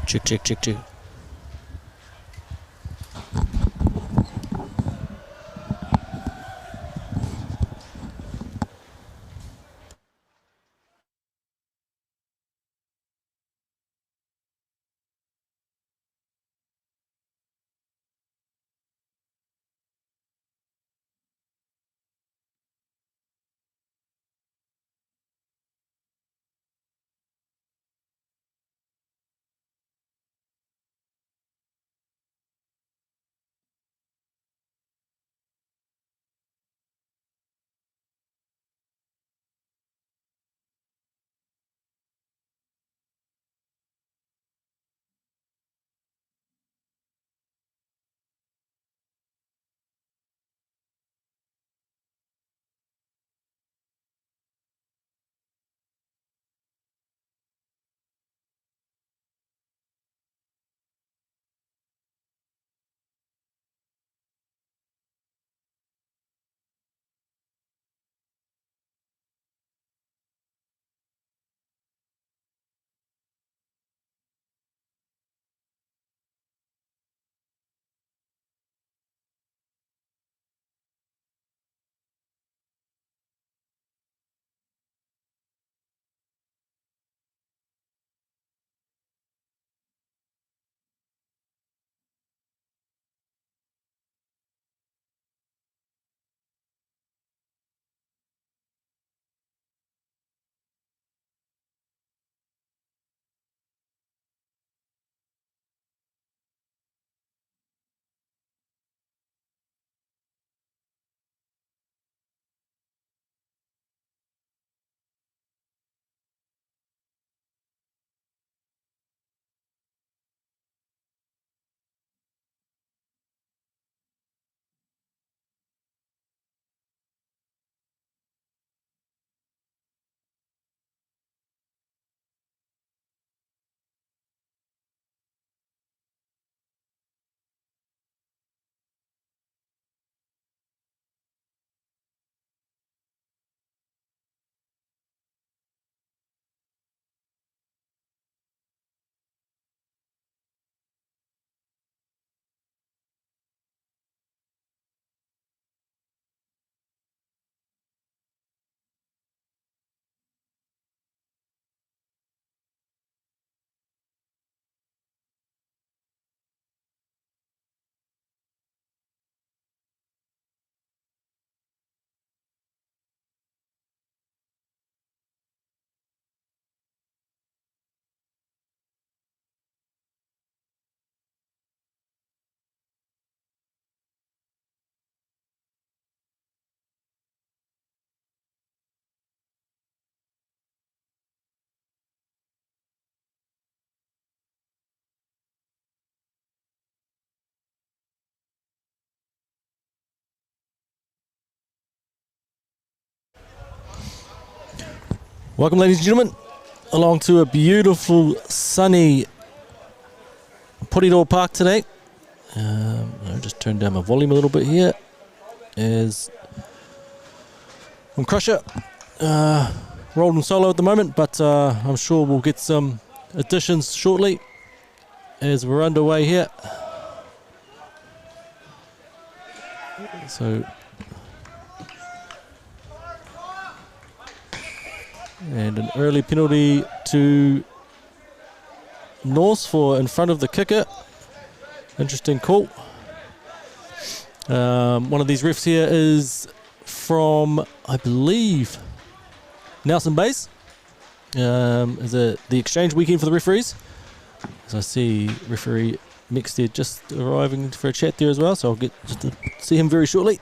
Check. Welcome, ladies and gentlemen, along to a beautiful, sunny Porirua Park today. I'll just turn down my volume a little bit here as I'm Crusher rolling solo at the moment, but I'm sure we'll get some additions shortly as we're underway here. So, and an early penalty to North for in front of the kicker. Interesting call. One of these refs here is from, I believe, Nelson Bays. Is it the exchange weekend for the referees? As I see referee Mixted just arriving for a chat there as well, so I'll get just to see him very shortly.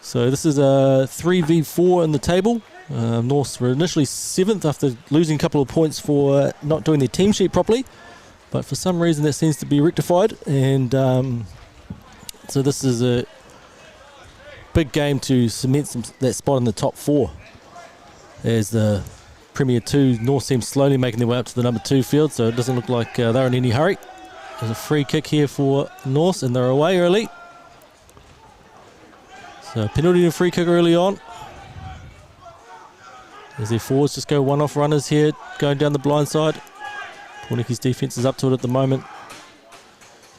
So this is a 3v4 in the table. Norths were initially 7th after losing a couple of points for not doing their team sheet properly, but for some reason that seems to be rectified, and so this is a big game to cement that spot in the top 4 as the Premier 2 North seems slowly making their way up to the number 2 field, so it doesn't look like they're in any hurry. There's a free kick here for North and they're away early. So penalty and free kick early on. As their forwards just go one-off runners here, going down the blind side. Pōneke's defence is up to it at the moment.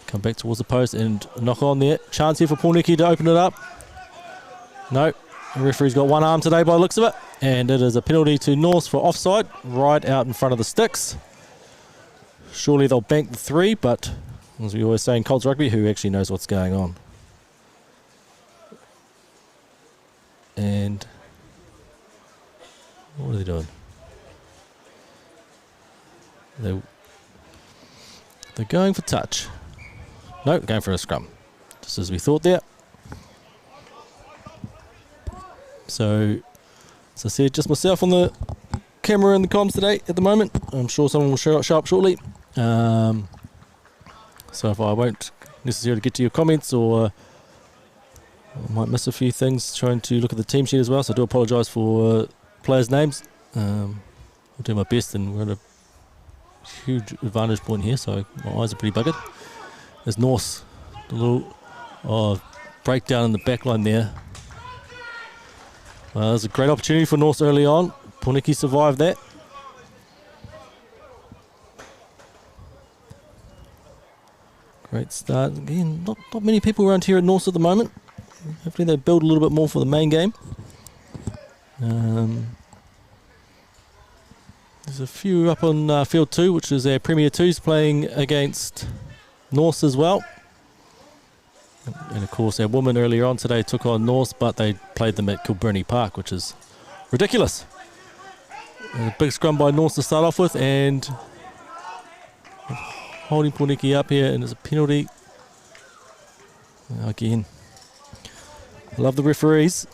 Come back towards the post and knock on there. Chance here for Pōneke to open it up. No, the referee's got one arm today by the looks of it. And it is a penalty to North for offside, right out in front of the sticks. Surely they'll bank the 3, but as we always say in Colts rugby, who actually knows what's going on? And what are they doing? They're going for touch. No, going for a scrum. Just as we thought there. So, as I said, just myself on the camera and the comms today at the moment. I'm sure someone will show up shortly. So if I won't necessarily get to your comments, or I might miss a few things trying to look at the team sheet as well, so I do apologise for players' names. I'll do my best, and we're at a huge advantage point here, so my eyes are pretty buggered. There's Norse, a little breakdown in the back line there. There's a great opportunity for Norse early on. Pōneke survived that. Great start. Again, not many people around here at Norse at the moment. Hopefully they build a little bit more for the main game. There's a few up on field 2, which is our Premier 2s playing against Norse as well. And of course our women earlier on today took on Norse, but they played them at Kilburnie Park, which is ridiculous. A big scrum by Norse to start off with, and holding Pōneke up here, and there's a penalty. Again, I love the referees,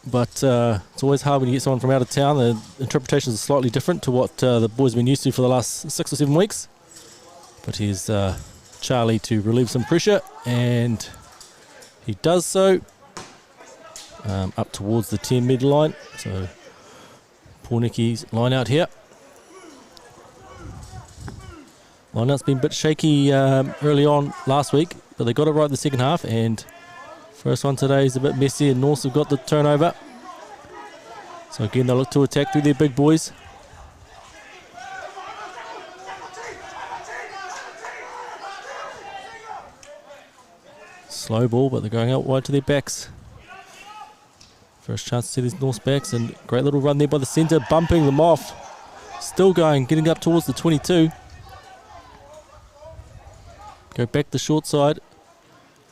but it's always hard when you get someone from out of town. The interpretations are slightly different to what the boys have been used to for the last 6 or 7 weeks. But here's Charlie to relieve some pressure, and he does so up towards the 10 metre line. So Pōneke's line out here. Line out's been a bit shaky early on last week, but they got it right in the second half, and first one today is a bit messy, and North have got the turnover. So again, they'll look to attack through their big boys. Slow ball, but they're going out wide to their backs. First chance to see these North backs, and great little run there by the centre, bumping them off. Still going, getting up towards the 22. Go back the short side.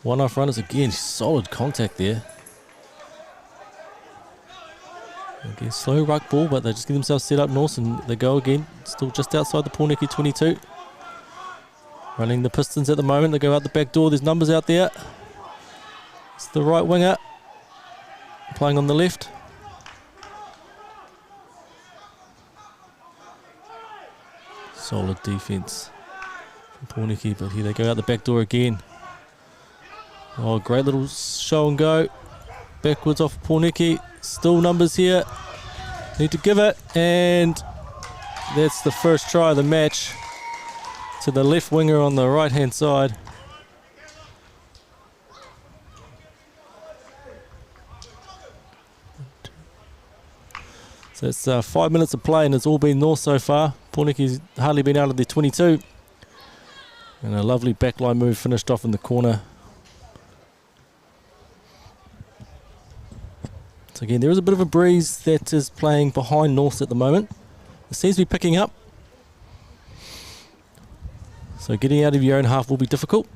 One off runners again, solid contact there. Again, slow ruck ball, but they just get themselves set up North, and they go again. Still just outside the Pōneke 22. Running the Pistons at the moment. They go out the back door. There's numbers out there. It's the right winger playing on the left. Solid defence from Pōneke, but here they go out the back door again. Oh, great little show and go. Backwards off Pōneke. Still numbers here. Need to give it, and that's the first try of the match to the left winger on the right hand side. So it's 5 minutes of play, and it's all been North so far. Pōneke's hardly been out of their 22. And a lovely backline move finished off in the corner. So again, there is a bit of a breeze that is playing behind North at the moment. It seems to be picking up. So getting out of your own half will be difficult.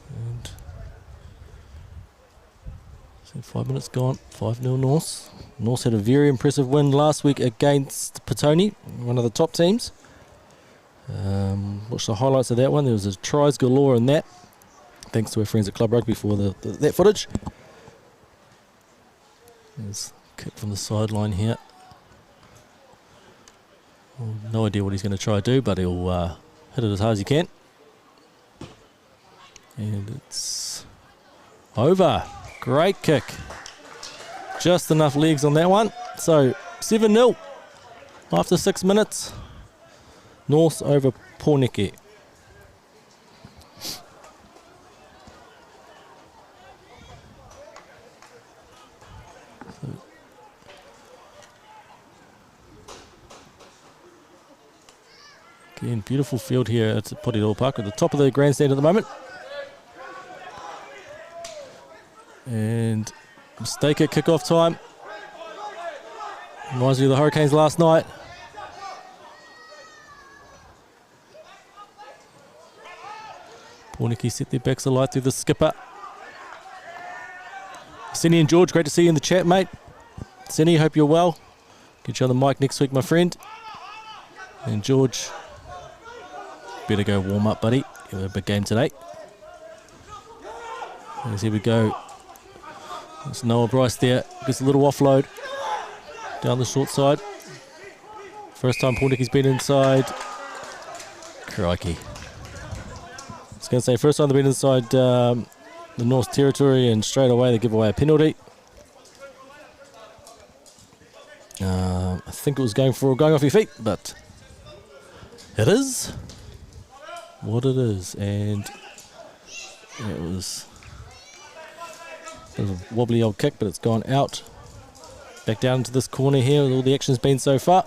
And so 5 minutes gone, 5-0 North. North had a very impressive win last week against Petone, one of the top teams. Watch the highlights of that one. There was a tries galore in that. Thanks to our friends at Club Rugby for that footage. There's a kick from the sideline here. Well, no idea what he's going to try to do, but he'll hit it as hard as he can. And it's over. Great kick. Just enough legs on that one. So 7-0 after 6 minutes. North over Pōneke. Again, beautiful field here at Porirua Park at the top of the grandstand at the moment. And mistake at kickoff time. Reminds me of the Hurricanes last night. Pōneke set their backs alight through the skipper. Senny and George, great to see you in the chat, mate. Senny, hope you're well. Get you on the mic next week, my friend. And George, better go warm up, buddy. You have a big game today. As here we go. There's Noah Bryce there. Gets a little offload down the short side. First time Pōneke's been inside. Crikey. I was going to say, first time they've been inside the North territory, and straight away they give away a penalty. I think it was going off your feet, but it is what it is, and it was a wobbly old kick, but it's gone out. Back down into this corner here, with all the action's been so far.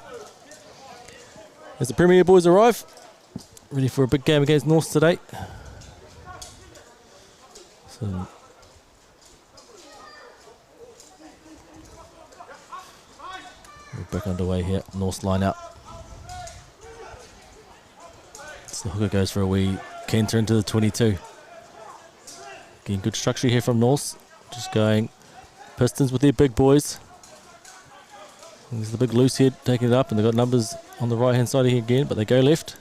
As the Premier boys arrive, ready for a big game against North today. So we're back underway here. North's line out. So the hooker goes for a wee canter into the 22. Getting good structure here from North. Just going Pistons with their big boys. And there's the big loose head taking it up, and they've got numbers on the right hand side here again, but they go left.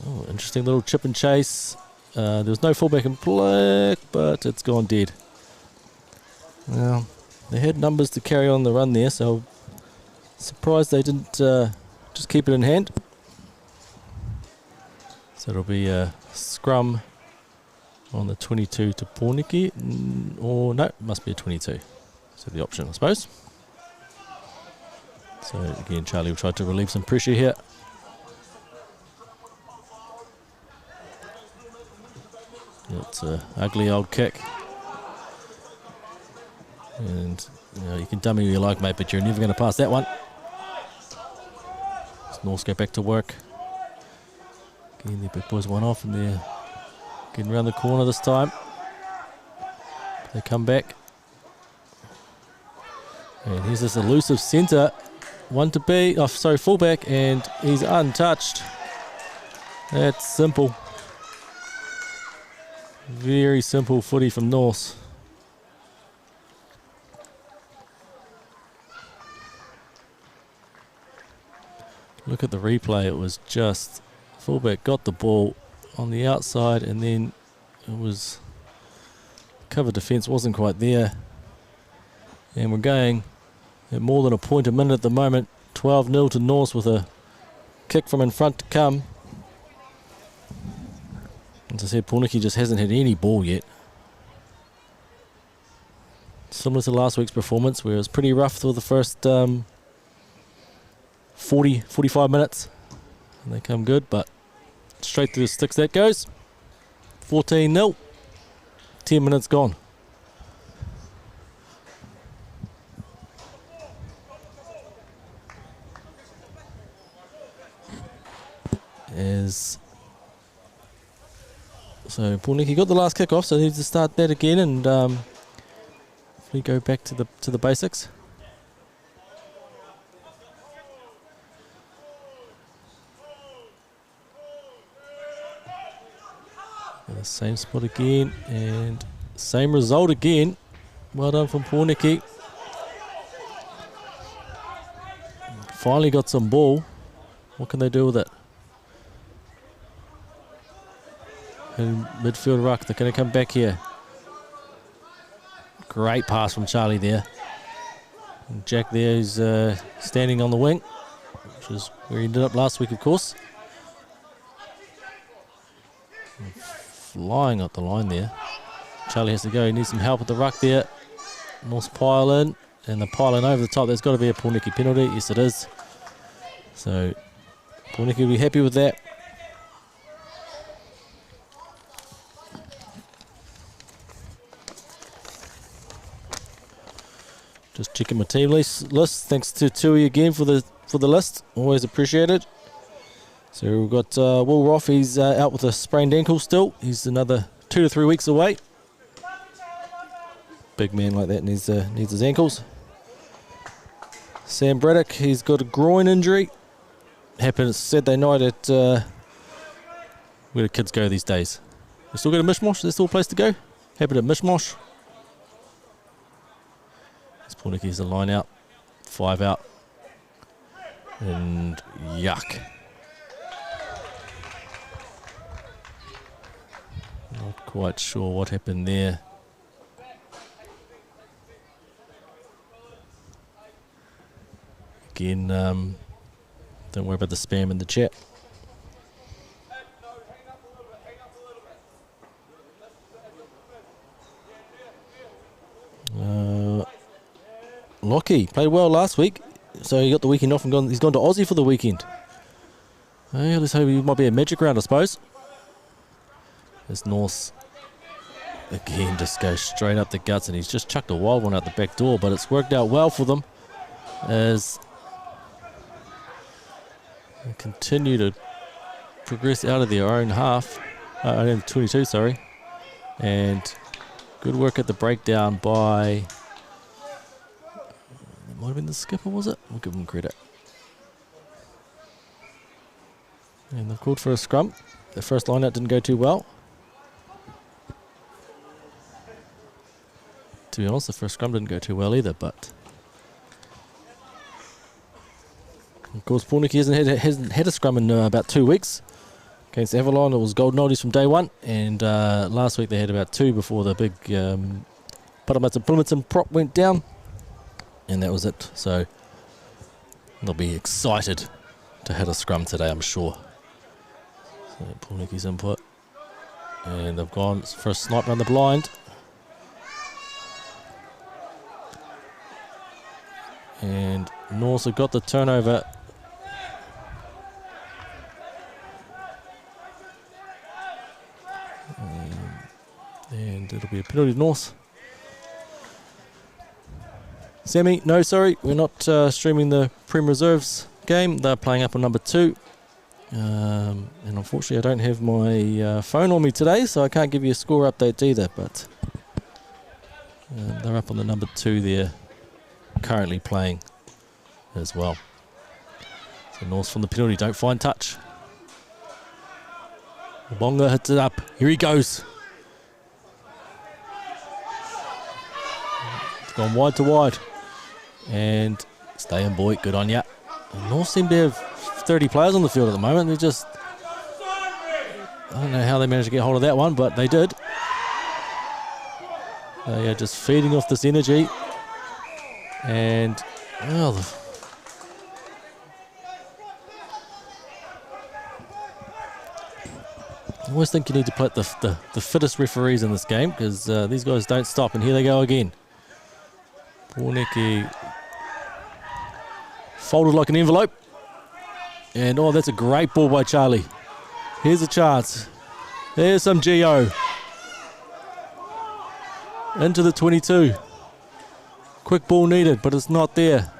Oh, interesting little chip and chase. There was no fullback in play, but it's gone dead. Well, they had numbers to carry on the run there, so surprised they didn't just keep it in hand. So it'll be a scrum on the 22 to Pōneke, or no, it must be a 22. So the option, I suppose. So again, Charlie will try to relieve some pressure here. It's an ugly old kick. And you can dummy who you like, mate, but you're never going to pass that one. North go back to work. Again, the big boys one off, and they're getting around the corner this time. They come back. And here's this elusive centre. Fullback, and he's untouched. That's simple. Very simple footy from North. Look at the replay. It was just fullback got the ball on the outside, and then it was cover defence wasn't quite there. And we're going at more than a point a minute at the moment. 12-0 to North with a kick from in front to come. As I said, Pōneke just hasn't had any ball yet. Similar to last week's performance, where it was pretty rough for the first 45 minutes. And they come good, but straight through the sticks that goes. 14-0. 10 minutes gone. So Pōneke got the last kick off, so they need to start that again, and we go back to the basics. The same spot again, and same result again. Well done from Pōneke. Finally got some ball. What can they do with it? And midfield ruck, they're going to come back here. Great pass from Charlie there. And Jack there is standing on the wing, which is where he ended up last week, of course. And flying up the line there. Charlie has to go. He needs some help with the ruck there. North pile in, and the pile in over the top. There's got to be a Pōneke penalty. Yes, it is. So Pōneke will be happy with that. Just checking my team list. Thanks to Tui again for the list. Always appreciated. So we've got Will Roth. He's out with a sprained ankle still. He's another 2 to 3 weeks away. Big man like that needs his ankles. Sam Braddock, he's got a groin injury. Happened Saturday night at where do kids go these days? We still got a Mishmosh? There's still a place to go? Happened at Mishmosh. This Pōneke's a line out, 5 out, and yuck. Not quite sure what happened there. Again, don't worry about the spam in the chat. Lockie played well last week, so he got the weekend off and he's gone to Aussie for the weekend. Let's hope he might be a magic round, I suppose. As North again just goes straight up the guts, and he's just chucked a wild one out the back door, but it's worked out well for them as they continue to progress out of their own half. 22, sorry. And good work at the breakdown by... It might have been the skipper, was it? We'll give him credit. And they've called for a scrum. The first line out didn't go too well. To be honest, the first scrum didn't go too well either, but... Of course, Pōneke hasn't had a scrum in about 2 weeks. Against Avalon, it was golden oldies from day one, and last week they had about 2 before the big Paramatsa prop went down, and that was it. So they'll be excited to hit a scrum today, I'm sure. So Pōneke's input, and they've gone for a snipe around the blind. And Norse have got the turnover. And it'll be a penalty to North. Sammy, no, sorry, we're not streaming the Prem Reserves game. They're playing up on number 2. And unfortunately, I don't have my phone on me today, so I can't give you a score update either. But they're up on the number 2 there, currently playing as well. So North from the penalty, don't find touch. Bonga hits it up. Here he goes. It's gone wide to wide. And stay in, boy. Good on ya. And North seem to have 30 players on the field at the moment. They're just... I don't know how they managed to get hold of that one, but they did. They are just feeding off this energy. And... well, I always think you need to play the fittest referees in this game, because these guys don't stop, and here they go again. Pōneke folded like an envelope. And oh, that's a great ball by Charlie. Here's a chance. There's some Geo. Into the 22. Quick ball needed, but it's not there.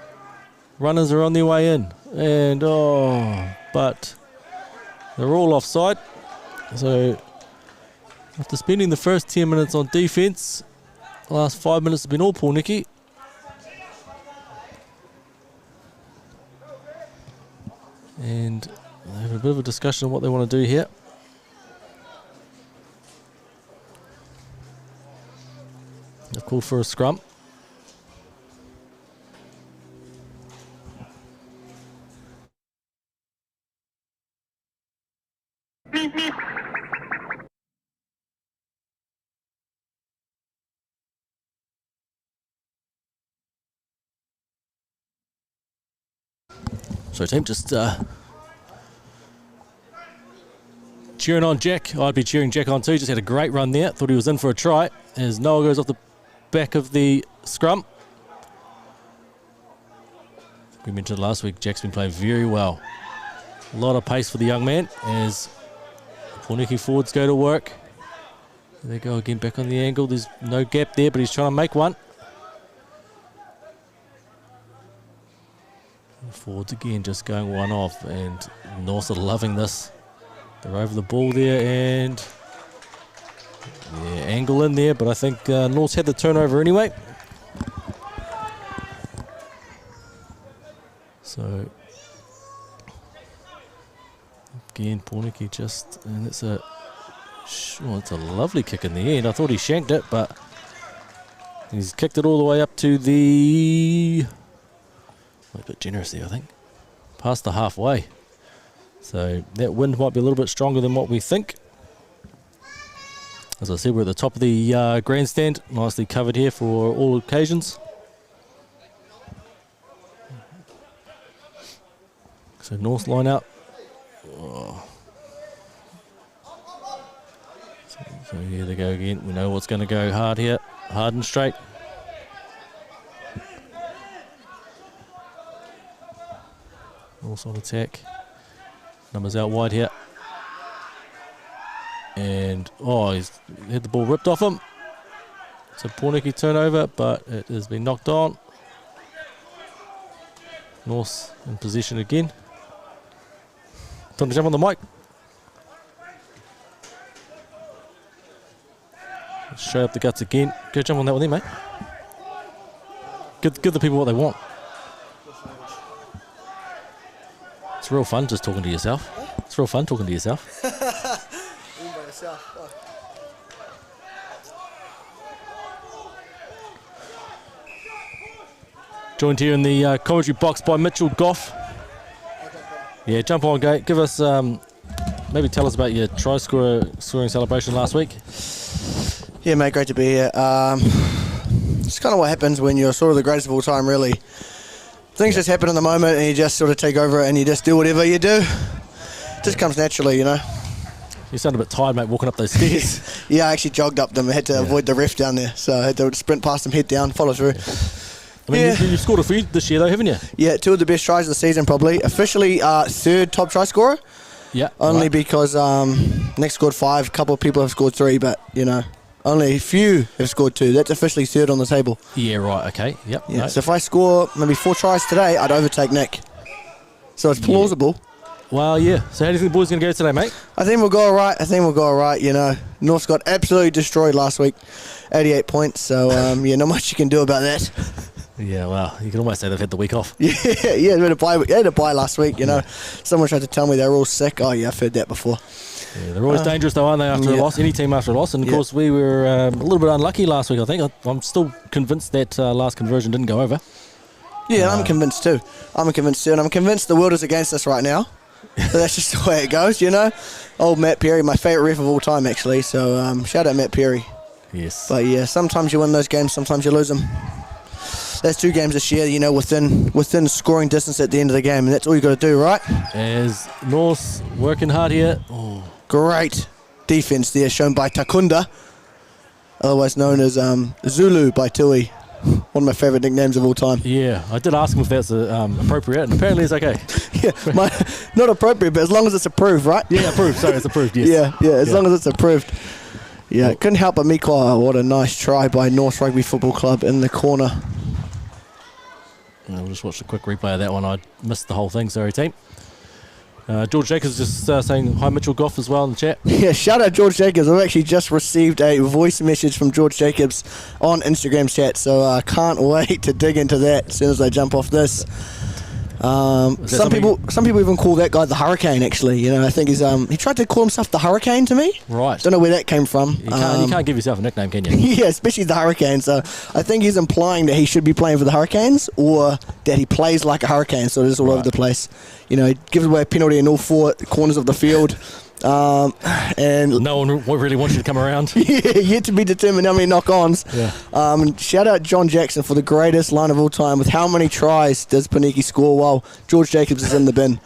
Runners are on their way in. And but they're all offside. So after spending the first 10 minutes on defence, the last 5 minutes have been all Pōneke. And they have a bit of a discussion on what they want to do here. They've called for a scrum. So team, just cheering on Jack. I'd be cheering Jack on too. Just had a great run there. Thought he was in for a try. As Noah goes off the back of the scrum. We mentioned last week, Jack's been playing very well. A lot of pace for the young man as Pōneke forwards go to work. There they go again, back on the angle. There's no gap there, but he's trying to make one. Forwards again, just going one off, and North are loving this. They're over the ball there, and angle in there, but I think North's had the turnover anyway. So again, Pōneke just, and it's a lovely kick in the end. I thought he shanked it, but he's kicked it all the way up to the, a bit generous there, I think, past the halfway. So that wind might be a little bit stronger than what we think. As I said, we're at the top of the grandstand, nicely covered here for all occasions. So North line out. Oh. So here they go again. We know what's going to go hard here, hard and straight. North on attack. Numbers out wide here. And, he's had the ball ripped off him. So Pōneke turnover, but it has been knocked on. North in position again. Time to jump on the mic. Straight up the guts again. Go jump on that one there, mate. Give the people what they want. It's real fun just talking to yourself. It's real fun talking to yourself. Joined here in the commentary box by Mitchell Goff. Yeah, jump on, Gate. Give us, maybe tell us about your try scoring celebration last week. Yeah, mate, great to be here. It's kind of what happens when you're sort of the greatest of all time, really. Things just happen in the moment and you just sort of take over it and you just do whatever you do. It just comes naturally, you know. You sound a bit tired, mate, walking up those stairs. Yeah, I actually jogged up them. I had to avoid the ref down there. So I had to sprint past them, head down, follow through. Yeah. I mean, you've scored a few this year, though, haven't you? Yeah, 2 of the best tries of the season, probably. Officially, 3rd top try scorer. Yeah. Only because Nick scored 5. A couple of people have scored 3, but, you know, only a few have scored 2. That's officially 3rd on the table. Yeah, right, okay. Yep. Yeah, so if I score maybe 4 tries today, I'd overtake Nick. So it's plausible. Yeah. Well, yeah. So how do you think the boys are going to go today, mate? I think we'll go all right. You know, North got absolutely destroyed last week. 88 points. So, not much you can do about that. Yeah, well, you can almost say they've had the week off. Yeah, they had a bye last week, you know. Someone tried to tell me they were all sick. Oh, yeah, I've heard that before. Yeah, they're always dangerous, though, aren't they, after a loss? Any team after a loss. And, of course, we were a little bit unlucky last week, I think. I'm still convinced that last conversion didn't go over. Yeah, I'm convinced too. And I'm convinced the world is against us right now. So that's just the way it goes, you know. Old Matt Perry, my favourite ref of all time, actually. So shout out Matt Perry. Yes. But, yeah, sometimes you win those games, sometimes you lose them. That's 2 games this year, you know, within scoring distance at the end of the game, and that's all you got to do, right? As North working hard here. Oh. Great defence there, shown by Takunda, otherwise known as Zulu by Tui. One of my favourite nicknames of all time. Yeah, I did ask him if that's appropriate, and apparently it's okay. Yeah, not appropriate, but as long as it's approved, right? Yeah, approved. Sorry, it's approved. Yes. Yeah, as long as it's approved. Yeah, couldn't help but Miko. What a nice try by North Rugby Football Club in the corner. We'll just watch a quick replay of that one. I missed the whole thing, sorry team. George Jacobs just saying hi Mitchell Goff as well in the chat. Yeah, shout out George Jacobs. I've actually just received a voice message from George Jacobs on Instagram chat, so I can't wait to dig into that as soon as I jump off this. Some people even call that guy the Hurricane. Actually, you know, I think he's he tried to call himself the Hurricane to me. Right. Don't know where that came from. You can't give yourself a nickname, can you? Yeah, especially the Hurricane. So I think he's implying that he should be playing for the Hurricanes, or that he plays like a Hurricane, so it's all over the place. You know, he gives away a penalty in all 4 corners of the field. And no one really wants you to come around. Yeah, yet to be determined how many knock-ons. Yeah. Shout out John Jackson for the greatest line of all time. With how many tries does Pōneke score while George Jacobs is in the bin?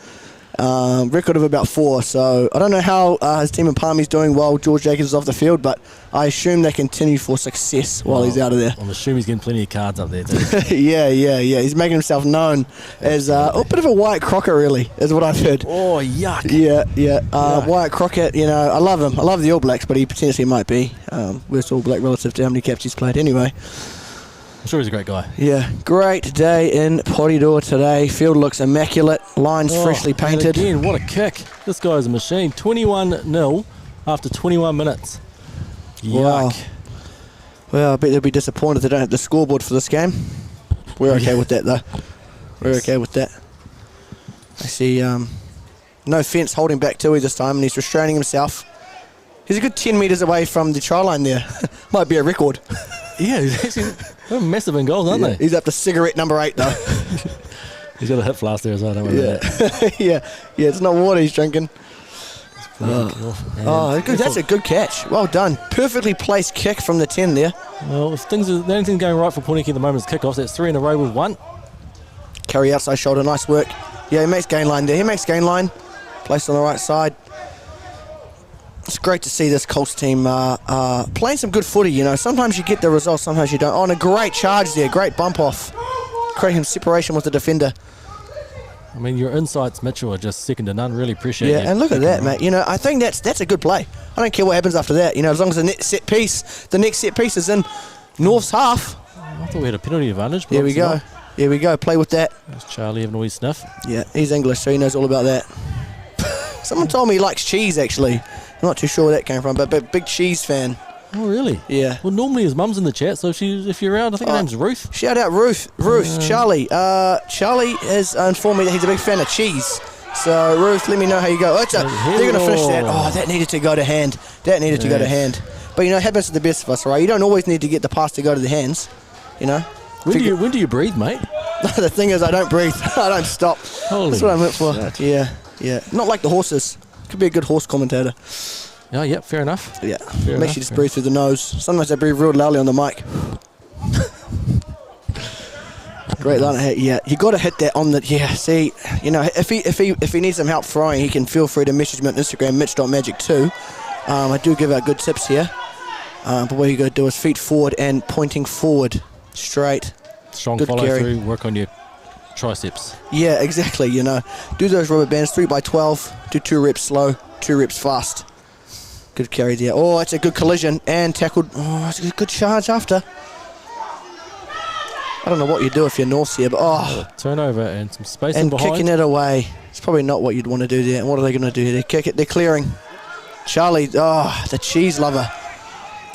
Record of about 4. So I don't know how his team in Palmy's doing while George Jacobs is off the field, but I assume they continue for success while he's out of there. I'm assuming he's getting plenty of cards up there too. Yeah. He's making himself known as a bit of a Wyatt Crockett, really, is what I've heard. Oh, yuck. Yeah. Wyatt Crockett, you know, I love him. I love the All Blacks, but he potentially might be. Worst All Black relative to how many caps he's played anyway. I'm sure he's a great guy. Yeah, great day in Porirua today. Field looks immaculate. Lines freshly painted. And again, what a kick. This guy's a machine. 21-0 after 21 minutes. Wow. Yuck. Well, I bet they'll be disappointed they don't have the scoreboard for this game. We're okay with that, though. We're okay with that. I see no fence holding back Tui this time, and he's restraining himself. He's a good 10 metres away from the try line there. Might be a record. Yeah, he's actually they're massive in goals, aren't they? He's up to cigarette number 8, though. He's got a hip flask there as well, don't worry about that. Yeah, it's not water he's drinking. Good. That's a good catch. Well done. Perfectly placed kick from the 10 there. Well, if the only thing going right for Pōneke at the moment is kickoffs. That's 3 in a row with 1. Carry outside shoulder, nice work. Yeah, he makes gain line there. He makes gain line. Placed on the right side. It's great to see this Colts team playing some good footy, you know. Sometimes you get the results, sometimes you don't. Oh, and a great charge there. Great bump off. Creating separation with the defender. I mean, your insights, Mitchell, are just second to none. Really appreciate it. Yeah, and look at that, mate. You know, I think that's a good play. I don't care what happens after that. You know, as long as the next set piece is in North's half. I thought we had a penalty advantage. Here we go. Here we go. Play with that. There's Charlie having a wee sniff. Yeah, he's English, so he knows all about that. Someone told me he likes cheese, actually. I'm not too sure where that came from, but big cheese fan. Oh, really? Yeah. Well, normally his mum's in the chat, so if you're around, I think her name's Ruth. Shout out Ruth. Charlie. Charlie has informed me that he's a big fan of cheese. So, Ruth, let me know how you go. They're going to finish that. Oh, that needed to go to hand. But, you know, it happens to the best of us, right? You don't always need to get the pass to go to the hands, you know. When do you breathe, mate? The thing is, I don't breathe. I don't stop. Holy That's what I'm meant for. shit. Yeah. Not like the horses. Could be a good horse commentator. Oh, yeah, fair enough. Yeah. Makes you just breathe through the nose. Sometimes I breathe real loudly on the mic. Great line. Yeah, you got to hit that on the. Yeah, see, you know, if he needs some help throwing, he can feel free to message me on Instagram, Mitch.magic2. I do give out good tips here. But what you got to do is feet forward and pointing forward, straight. Strong good follow carry. through. Work on your triceps. Yeah, exactly. You know, do those rubber bands 3x12. Do 2 reps slow, 2 reps fast. Good carry there. Oh, it's a good collision and tackled. Oh, it's a good charge after. I don't know what you do if you're North here, but Turnover and some space and behind. kicking it away. It's probably not what you'd want to do there. And what are they going to do? They kick it. They're clearing. Charlie, the cheese lover.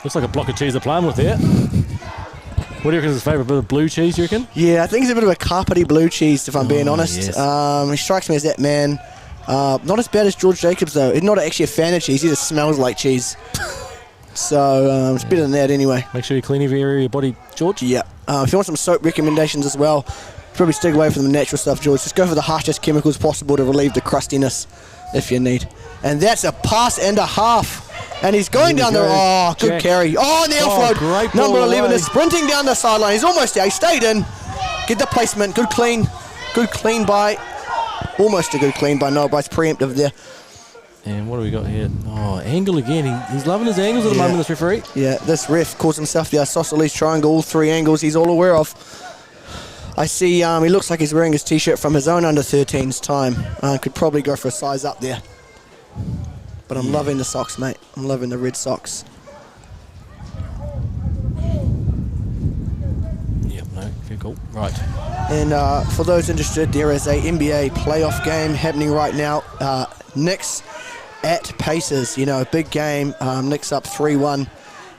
Looks like a block of cheese they're playing with there. What do you reckon is his favourite? Bit of blue cheese, you reckon? Yeah, I think he's a bit of a carpety blue cheese, if I'm being honest. Yes. He strikes me as that man. Not as bad as George Jacobs, though. He's not actually a fan of cheese. He just smells like cheese. So it's better than that anyway. Make sure you clean every area of your body, George. Yeah. If you want some soap recommendations as well, probably stick away from the natural stuff, George. Just go for the harshest chemicals possible to relieve the crustiness if you need. And that's a pass and a half. And he's going down the... Oh, good Jack. carry. Oh, and the offload. Great Number ball 11 away. is sprinting down the sideline. He's almost there. He stayed in. Get the placement. Good clean. Good clean by... Almost a good clean by Noah Bryce. Preemptive there. And what do we got here? Oh, angle again. He's loving his angles at the moment, this referee. Yeah, this ref calls himself the isosceles triangle. All 3 angles he's all aware of. I see he looks like he's wearing his T-shirt from his own under-13's time. Could probably go for a size up there. But I'm loving the socks, mate. I'm loving the red socks. Yep, no, very cool. Right. And for those interested, there is a NBA playoff game happening right now. Knicks at Pacers, you know, a big game. Knicks up 3-1,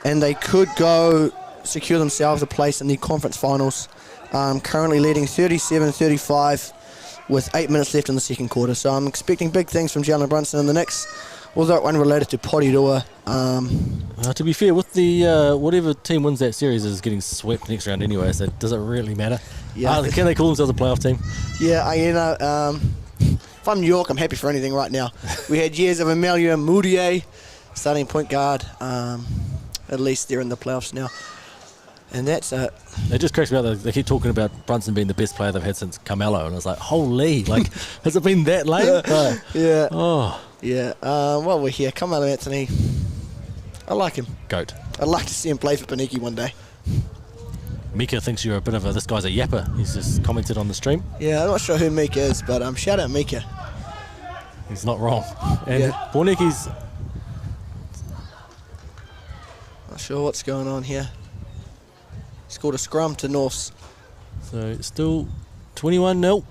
and they could go secure themselves a place in the conference finals. Currently leading 37-35 with 8 minutes left in the second quarter. So I'm expecting big things from Jalen Brunson and the Knicks, although unrelated to Porirua. To be fair, with the whatever team wins that series is getting swept next round anyway, so does it really matter? Yeah. Can they call themselves a playoff team? Yeah, if I'm New York, I'm happy for anything right now. We had years of Emilio Mudiay, starting point guard. At least they're in the playoffs now. And that's it. It just cracks me up. They keep talking about Brunson being the best player they've had since Carmelo, and I was like, holy, like, has it been that late? Yeah. Oh. Yeah. Well, we're here. Carmelo Anthony. I like him. Goat. I'd like to see him play for Pōneke one day. Mika thinks you're a bit of this guy's a yapper. He's just commented on the stream. Yeah, I'm not sure who Mika is, but shout out Mika. He's not wrong. And Pōneke's... Not sure what's going on here. Scored a scrum to Norths. So still 21-0.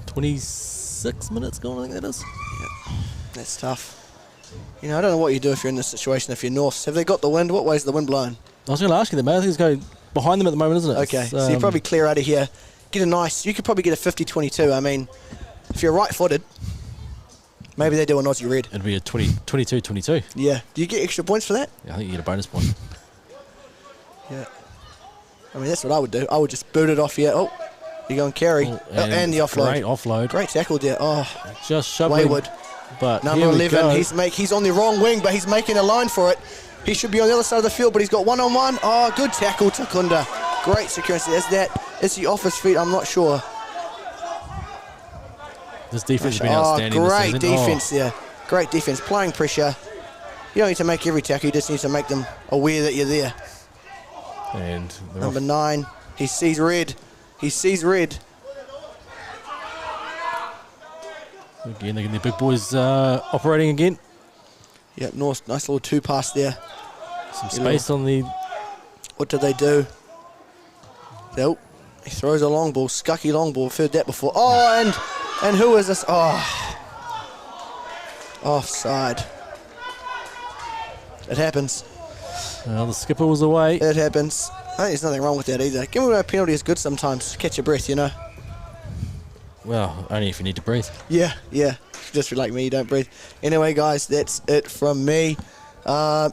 26 minutes gone, I think that is. That's tough. You know, I don't know what you do if you're in this situation. If you're Norths, have they got the wind? What way's the wind blowing? I was going to ask you that, mate. I think it's going behind them at the moment, isn't it? Okay, so you probably clear out of here. Get a nice. You could probably get a 50-22. I mean, if you're right-footed, maybe they do an Aussie red. It'd be a 22-22. Yeah. Do you get extra points for that? Yeah, I think you get a bonus point. Yeah. I mean, that's what I would do. I would just boot it off here. Oh, you go and carry. And the offload. Great offload. Great tackle there. Oh, just shoving. wayward. But number 11. He's on the wrong wing, but he's making a line for it. He should be on the other side of the field, but he's got one-on-one. Oh, good tackle, Takunda. Great security. Is he off his feet? I'm not sure. This defense has been outstanding this season. Great defense there. Great defense. Applying pressure. You don't need to make every tackle. You just need to make them aware that you're there. And number 9. He sees red. He sees red. Again, they're getting the big boys operating again. Yep, nice little 2 pass there. Some space on the... What did they do? Nope. He throws a long ball, Scucky long ball. I've heard that before. Oh, and who is this? Oh. Offside. It happens. The skipper was away. It happens. I think there's nothing wrong with that either. Giving away a penalty is good sometimes. Catch your breath, you know. Well, only if you need to breathe. Yeah. Just like me, you don't breathe. Anyway, guys, that's it from me.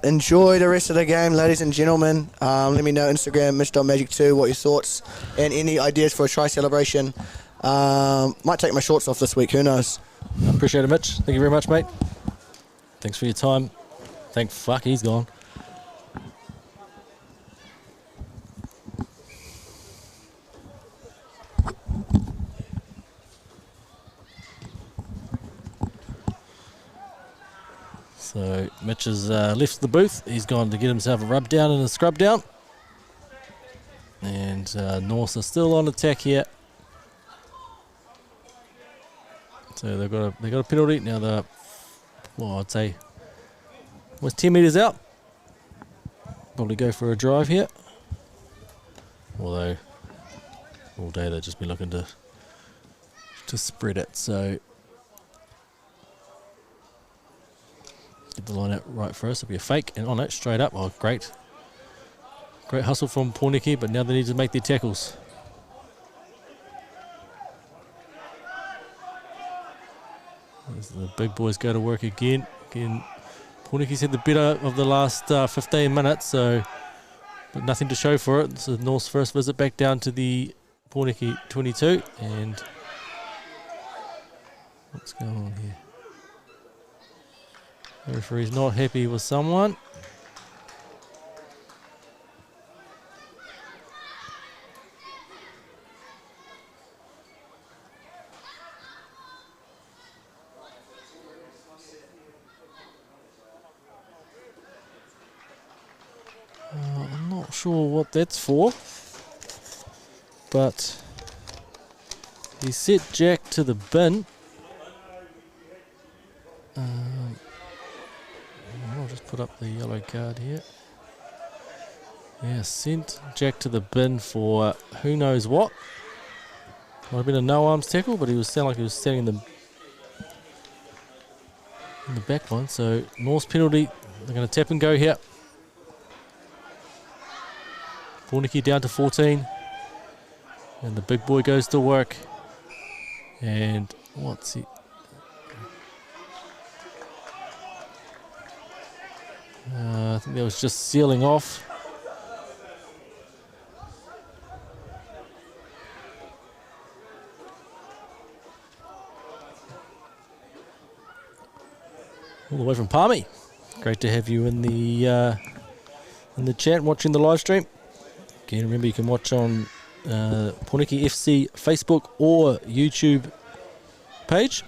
Enjoy the rest of the game, ladies and gentlemen. Let me know Instagram, Mitch.magic2, what your thoughts and any ideas for a try celebration. Might take my shorts off this week, who knows. I appreciate it, Mitch. Thank you very much, mate. Thanks for your time. Thank fuck, he's gone. So Mitch has left the booth. He's gone to get himself a rub down and a scrub down. And North are still on attack here. So they've got a penalty. Now they're, well, I'd say, was 10 metres out. Probably go for a drive here. Although all day they've just been looking to spread it. So get the line out right for us. It'll be a fake, and on it, straight up. Oh, great hustle from Pōneke, but now they need to make their tackles. As the big boys go to work again. Pōneke's had the better of the last 15 minutes, so but nothing to show for it. This is North's first visit back down to the Pōneke 22, and what's going on here? The referee's not happy with someone. I'm not sure what that's for, but he set Jack to the bin. I'll just put up the yellow card here. Yeah, sent Jack to the bin for who knows what. Might have been a no-arms tackle, but he was sounding like he was standing in the back one. So North's penalty. They're going to tap and go here. Pōneke down to 14. And the big boy goes to work. And what's he? I think that was just sealing off. All the way from Palmy. Great to have you in the chat watching the live stream. Again, remember you can watch on Pōneke FC Facebook or YouTube page.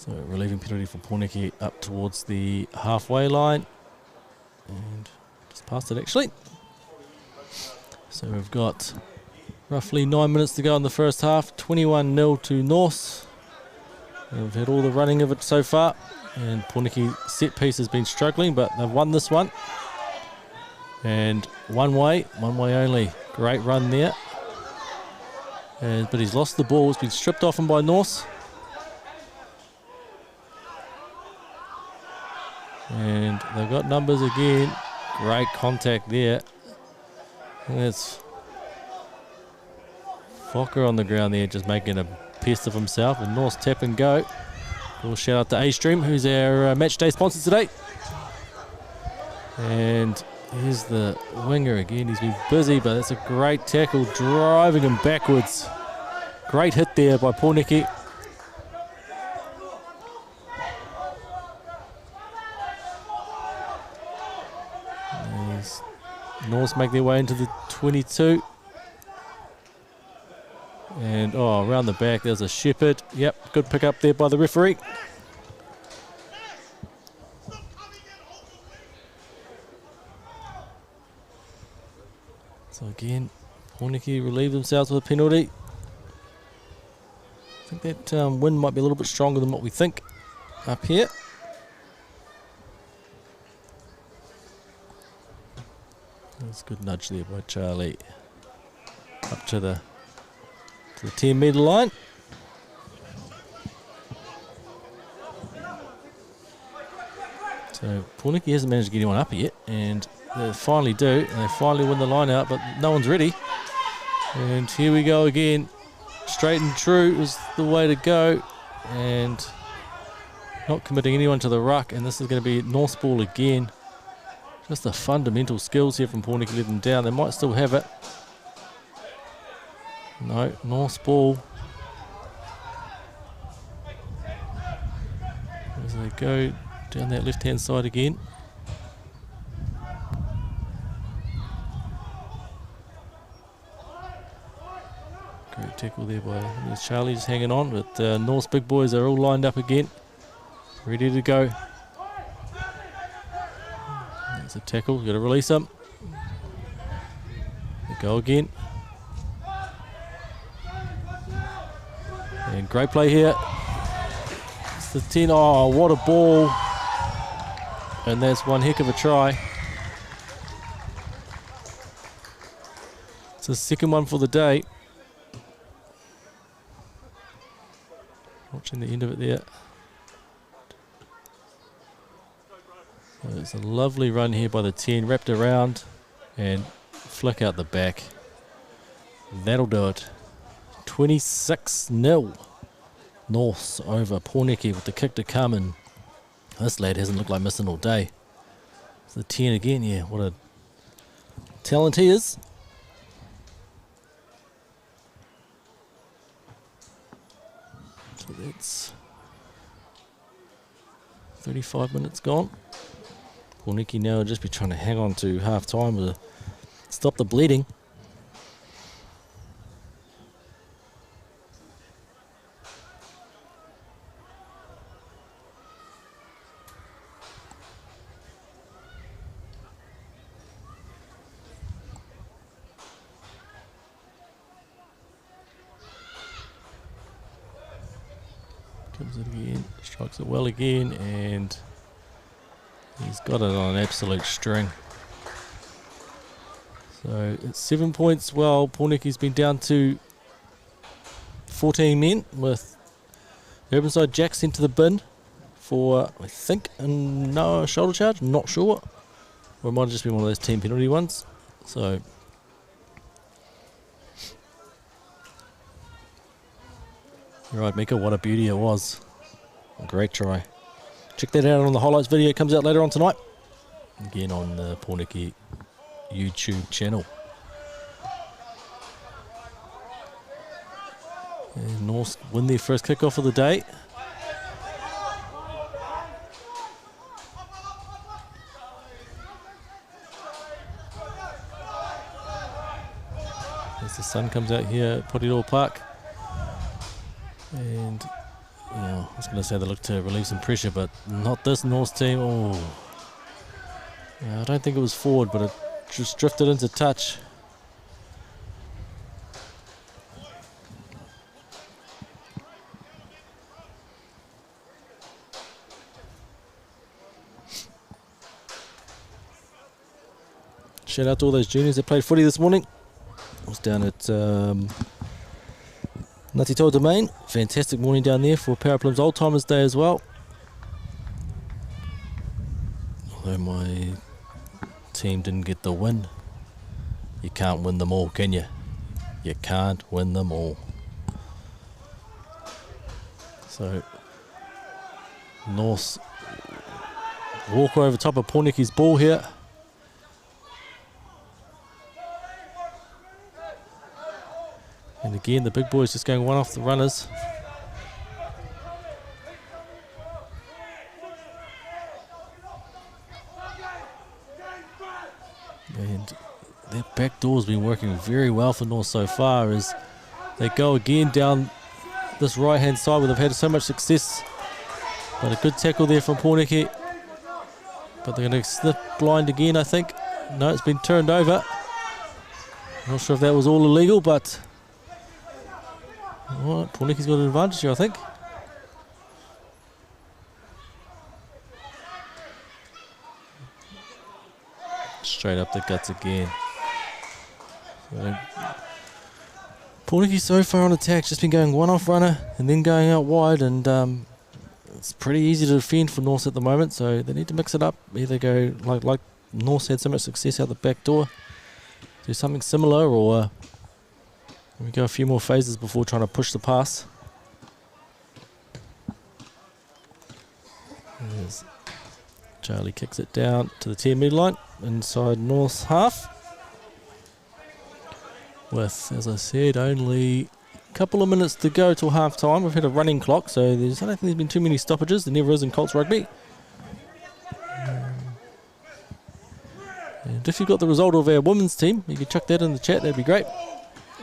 So relieving penalty for Pōneke up towards the halfway line. And just past it actually. So we've got roughly 9 minutes to go in the first half. 21-0 to North. We've had all the running of it so far. And Pōneke set piece has been struggling, but they've won this one. And one way only. Great run there. But he's lost the ball. It's been stripped off him by North. And they've got numbers again. Great contact there. And that's Fokker on the ground there, just making a pest of himself. And North's tap and go. We'll shout out to A-Stream, who's our match day sponsor today. And here's the winger again. He's been busy, but that's a great tackle, driving him backwards. Great hit there by Pōneke. North make their way into the 22. And around the back there's a Shepherd. Yep, good pick up there by the referee. So again, Pōneke relieve themselves with a penalty. I think that wind might be a little bit stronger than what we think up here. That's a good nudge there by Charlie. Up to the 10-metre line. So Pōneke hasn't managed to get anyone up yet, and they finally do, and they finally win the line out, but no one's ready. And here we go again. Straight and true is the way to go, and not committing anyone to the ruck, and this is going to be North ball again. Just the fundamental skills here from Pōneke let them down. They might still have it. No, North ball. As they go down that left-hand side again. Great tackle there by Charlie, just hanging on. But North's big boys are all lined up again. Ready to go. There's a tackle, got to release him. They go again. And great play here. It's the 10. Oh, what a ball. And that's one heck of a try. It's the second one for the day. Watching the end of it there. So it's a lovely run here by the 10, wrapped around and flick out the back. That'll do it. 26-0. North over Pōneke with the kick to come, and this lad hasn't looked like missing all day. It's the 10 again, yeah, what a talent he is. So that's 35 minutes gone. Pōneke now will just be trying to hang on to half time to stop the bleeding. Comes it again, strikes it well again, and he's got it on an absolute string. So it's 7 points. Well, Pōneke's been down to 14 men with Urbансide Jack sent to the bin for, I think, no shoulder charge, not sure. Or it might have just been one of those team penalty ones. So you're right, Mika, what a beauty it was. A great try. Check that out on the highlights video. It comes out later on tonight. Again on the Pōneke YouTube channel. And North win their first kickoff of the day. As the sun comes out here at Porirua Park. And Yeah, I was going to say they look to relieve some pressure, but not this North team. Oh, yeah, I don't think it was forward, but it just drifted into touch. Shout out to all those juniors that played footy this morning. I was down at Ngāti Domain. Fantastic morning down there for Paraplum's Old Timers Day as well. Although my team didn't get the win. You can't win them all, can you? You can't win them all. So, North walker over top of Pōneke's ball here. And again, the big boys just going one off the runners. And that back door's been working very well for North so far as they go again down this right-hand side where they've had so much success. But a good tackle there from Pōneke. But they're going to slip blind again, I think. No, it's been turned over. Not sure if that was all illegal, but... Well, Pōneke's got an advantage here, I think. Straight up the guts again. So, Pōneke so far on attack, just been going one off runner and then going out wide, and it's pretty easy to defend for North at the moment, so they need to mix it up. Either go like North had so much success out the back door, do something similar, or we go a few more phases before trying to push the pass. There's Charlie kicks it down to the 10-metre line inside North's half. With, as I said, only a couple of minutes to go till half time. We've had a running clock, so I don't think there's been too many stoppages. There never is in Colts rugby. And if you've got the result of our women's team, you can chuck that in the chat, that'd be great.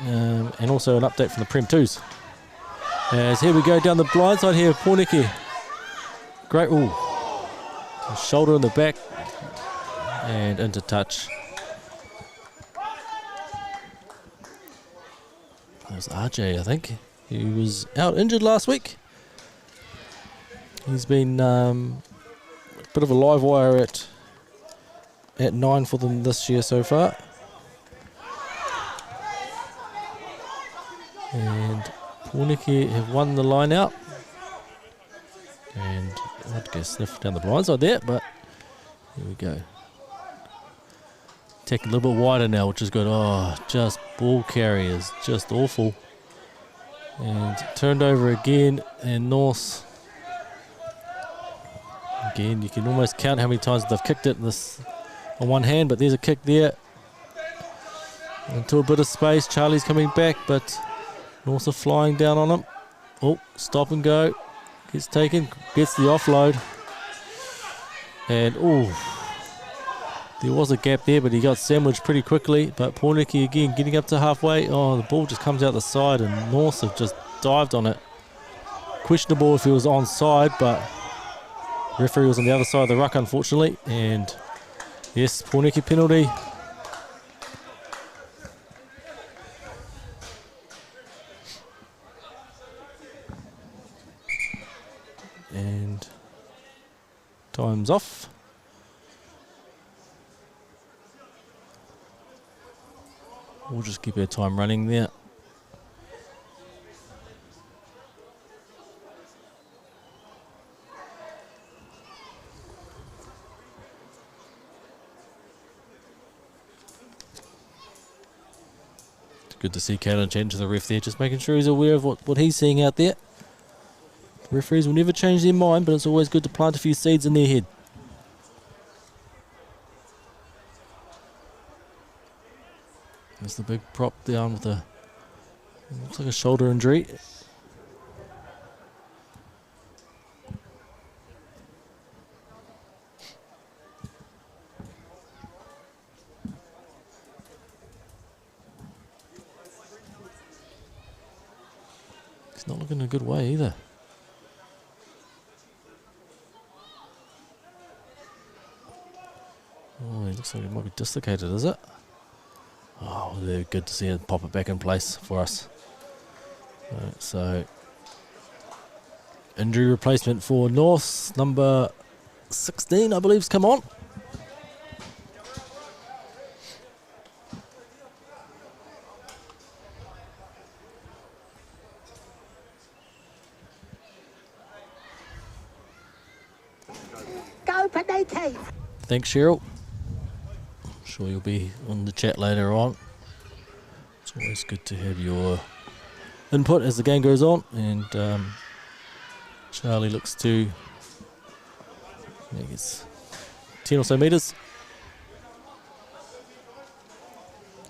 And also an update from the Prem 2s. As here we go down the blind side here, Pōneke. Great, ooh. Shoulder in the back and into touch. That was RJ, I think. He was out injured last week. He's been a bit of a live wire at 9 for them this year so far. And Pōneke have won the line out. And I'd go sniff down the blind side there, but here we go. Take a little bit wider now, which is good. Oh, just ball carriers, just awful. And turned over again, and North. Again, you can almost count how many times they've kicked it on one hand, but there's a kick there. Into a bit of space, Charlie's coming back, but North are flying down on him. Oh, stop and go. Gets taken, gets the offload. And, oh. There was a gap there, but he got sandwiched pretty quickly. But Pōneke again getting up to halfway. Oh, the ball just comes out the side, and North have just dived on it. Questionable if he was onside, but referee was on the other side of the ruck, unfortunately. And yes, Pōneke penalty. And time's off. We'll just keep our time running there. It's good to see Kalen chatting to the ref there, just making sure he's aware of what he's seeing out there. Referees will never change their mind, but it's always good to plant a few seeds in their head. There's the big prop down with a, looks like a shoulder injury. It's not looking a good way either. Looks like it might be dislocated, is it? Oh, they're good to see it pop it back in place for us. So, injury replacement for North, number 16, I believe, has come on. Go Pōneke! Thanks, Cheryl. I'm sure you'll be on the chat later on. It's always good to have your input as the game goes on. And Charlie looks to, I guess, 10 or so metres.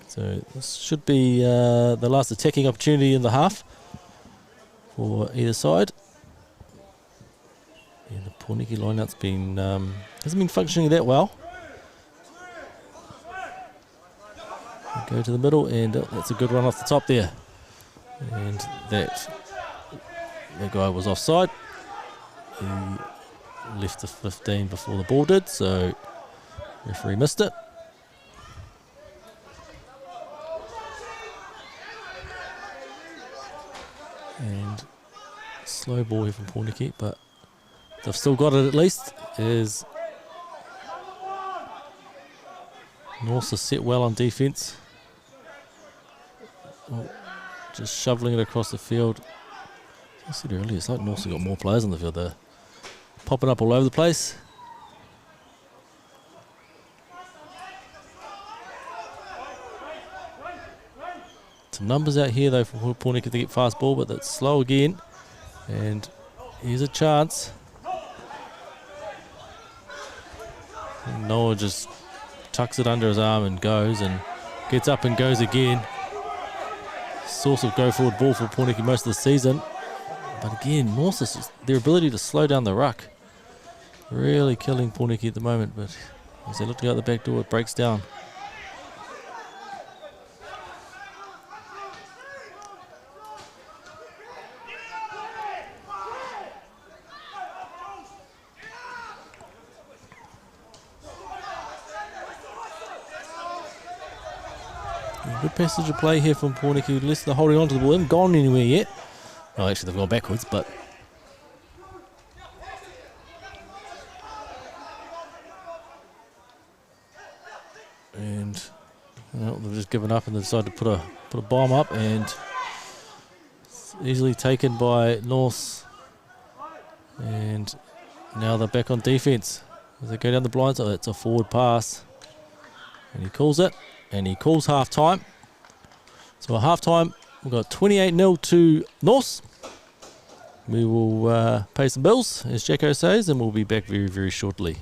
So this should be the last attacking opportunity in the half for either side. Yeah, the Pōneke line-out's been hasn't been functioning that well. Go to the middle, and that's a good run off the top there. And that guy was offside. He left the 15 before the ball did, so referee missed it. And slow ball here from Pōneke, but they've still got it at least. As North is set well on defence. Oh, just shoveling it across the field. I said earlier, it's like North's got more players on the field. They're popping up all over the place. Some numbers out here though for Pōneke to get fast ball, but that's slow again. And here's a chance. And Noah just tucks it under his arm and goes, and gets up and goes again. Source of go forward ball for Pōneke most of the season. But again, North is just their ability to slow down the ruck. Really killing Pōneke at the moment, but as they look to go out the back door, it breaks down. Good passage of play here from Pōneke. Leicester holding on to the ball. They haven't gone anywhere yet. Oh, actually, they've gone backwards, but... And they've just given up and they decided to put a bomb up, and it's easily taken by North. And now they're back on defence. As they go down the blind side, it's a forward pass. And he calls it. And he calls half-time. So at half-time, we've got 28-0 to North. We will pay some bills, as Jacko says, and we'll be back very, very shortly.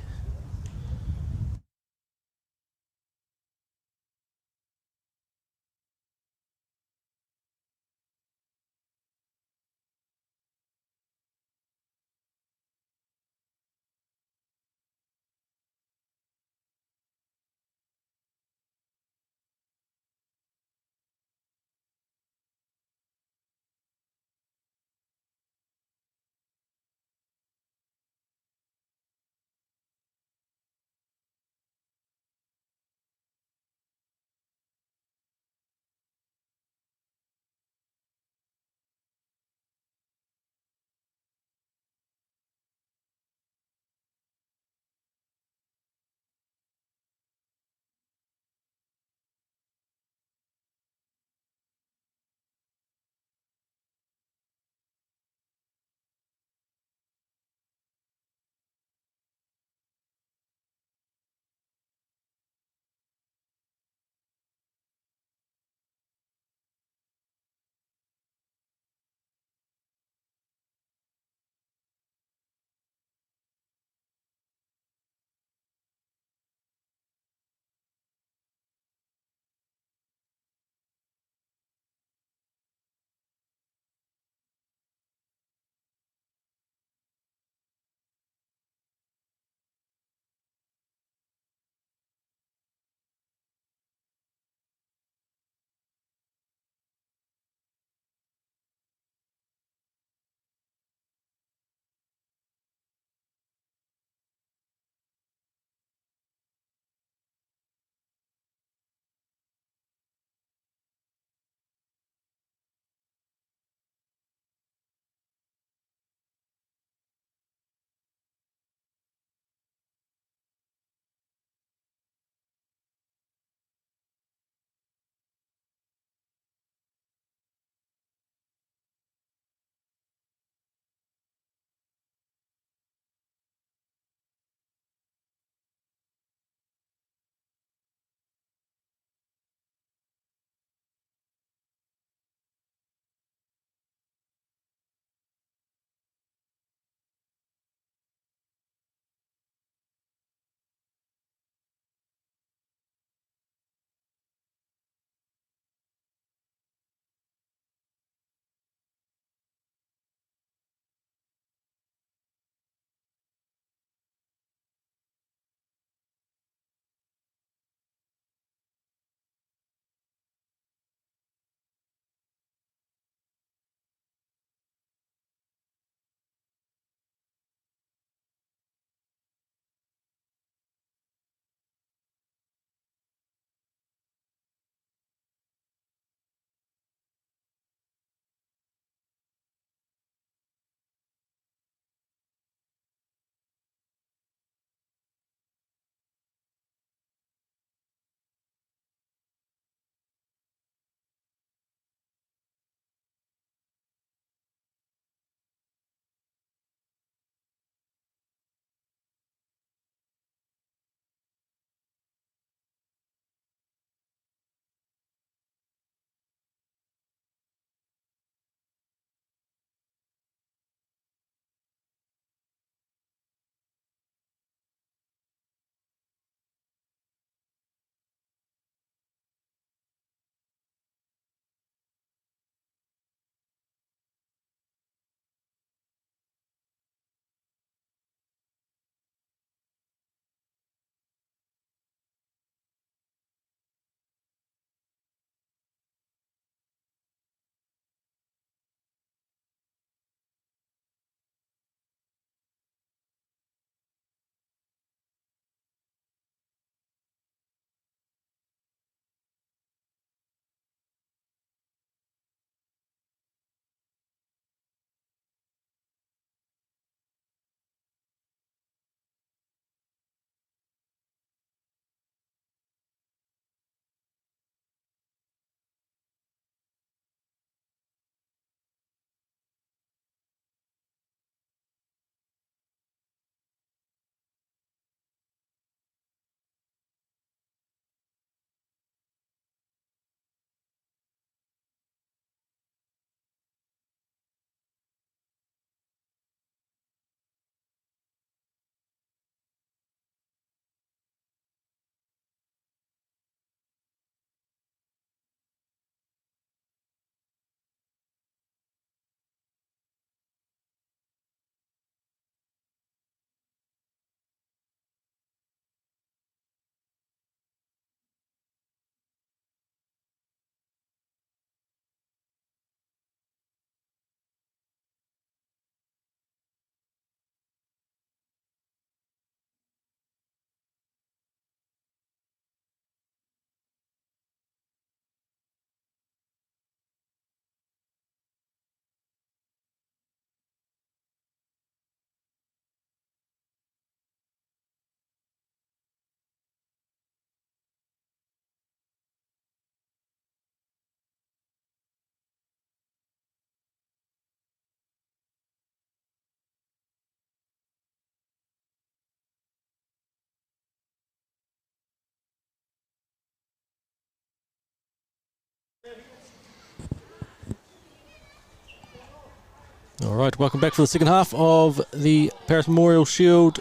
All right, welcome back for the second half of the Paris Memorial Shield,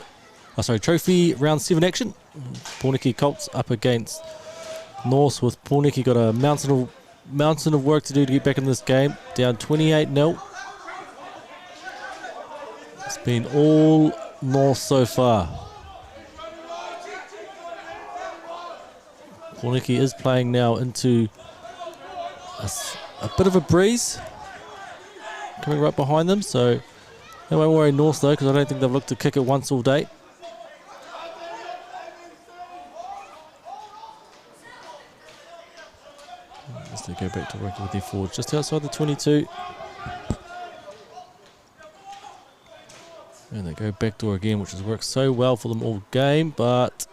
Trophy Round 7 action. Pōneke Colts up against North, with Pōneke got a mountain of work to do to get back in this game. Down 28-0. It's been all North so far. Pōneke is playing now into a bit of a breeze coming right behind them, so they won't worry North though, because I don't think they've looked to kick it once all day. As they go back to working with their forwards just outside the 22. And they go backdoor again, which has worked so well for them all game, but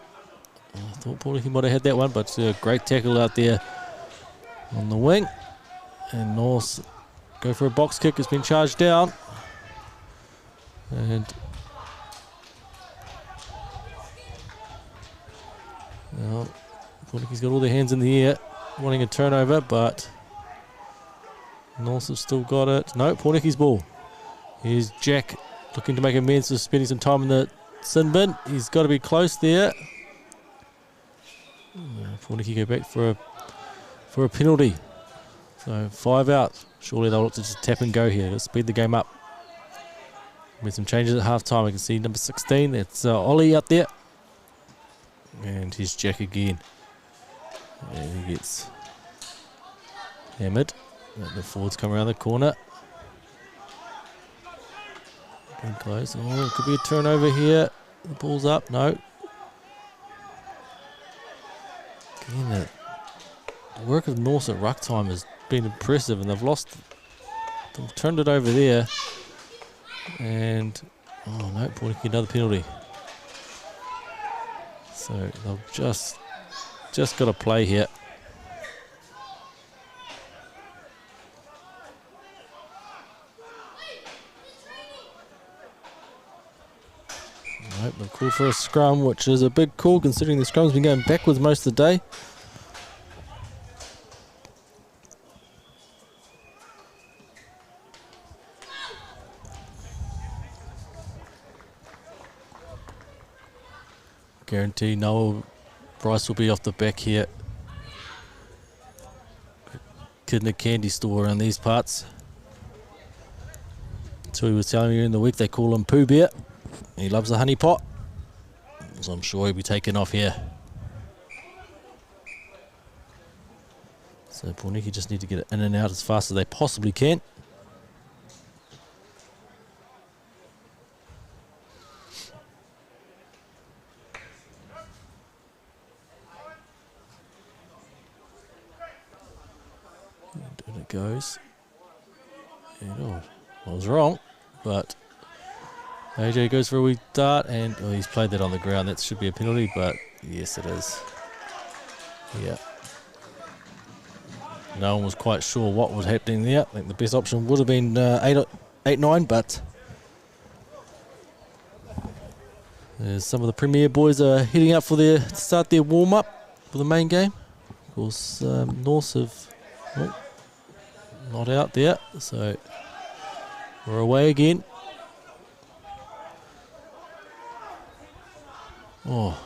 I thought Pōneke might have had that one, but a great tackle out there on the wing. And North go for a box kick, it's been charged down. And now Pōneke's got all their hands in the air, wanting a turnover, but North have still got it. No, Pōneke's ball. Here's Jack looking to make amends for spending some time in the sin bin. He's got to be close there. Pōneke go back for a penalty. So 5 out. Surely they'll look to just tap and go here to speed the game up. With some changes at half time. We can see number 16. That's Ollie out there. And here's Jack again. And he gets hammered. The forwards come around the corner. Getting close. Oh, it could be a turnover here. The ball's up. No. Again, the work of North at ruck time has been impressive, and they've turned it over there, and oh no, Pōneke another penalty. So they've just got to play here. Nope, they've called for a scrum, which is a big call considering the scrum's been going backwards most of the day. Guarantee Noel Bryce will be off the back here. Kid in a candy store around these parts. So he was telling me in the week they call him Pooh Bear. He loves the honey pot. So I'm sure he'll be taken off here. So Pōneke just need to get it in and out as fast as they possibly can. And it goes. And oh, I was wrong, but AJ goes for a wee dart, and he's played that on the ground. That should be a penalty, but yes, it is. Yeah. No one was quite sure what was happening there. I think the best option would have been 8-9, but some of the Premier boys are heading up to start their warm-up for the main game. Of course, North have not out there, so we're away again. Oh,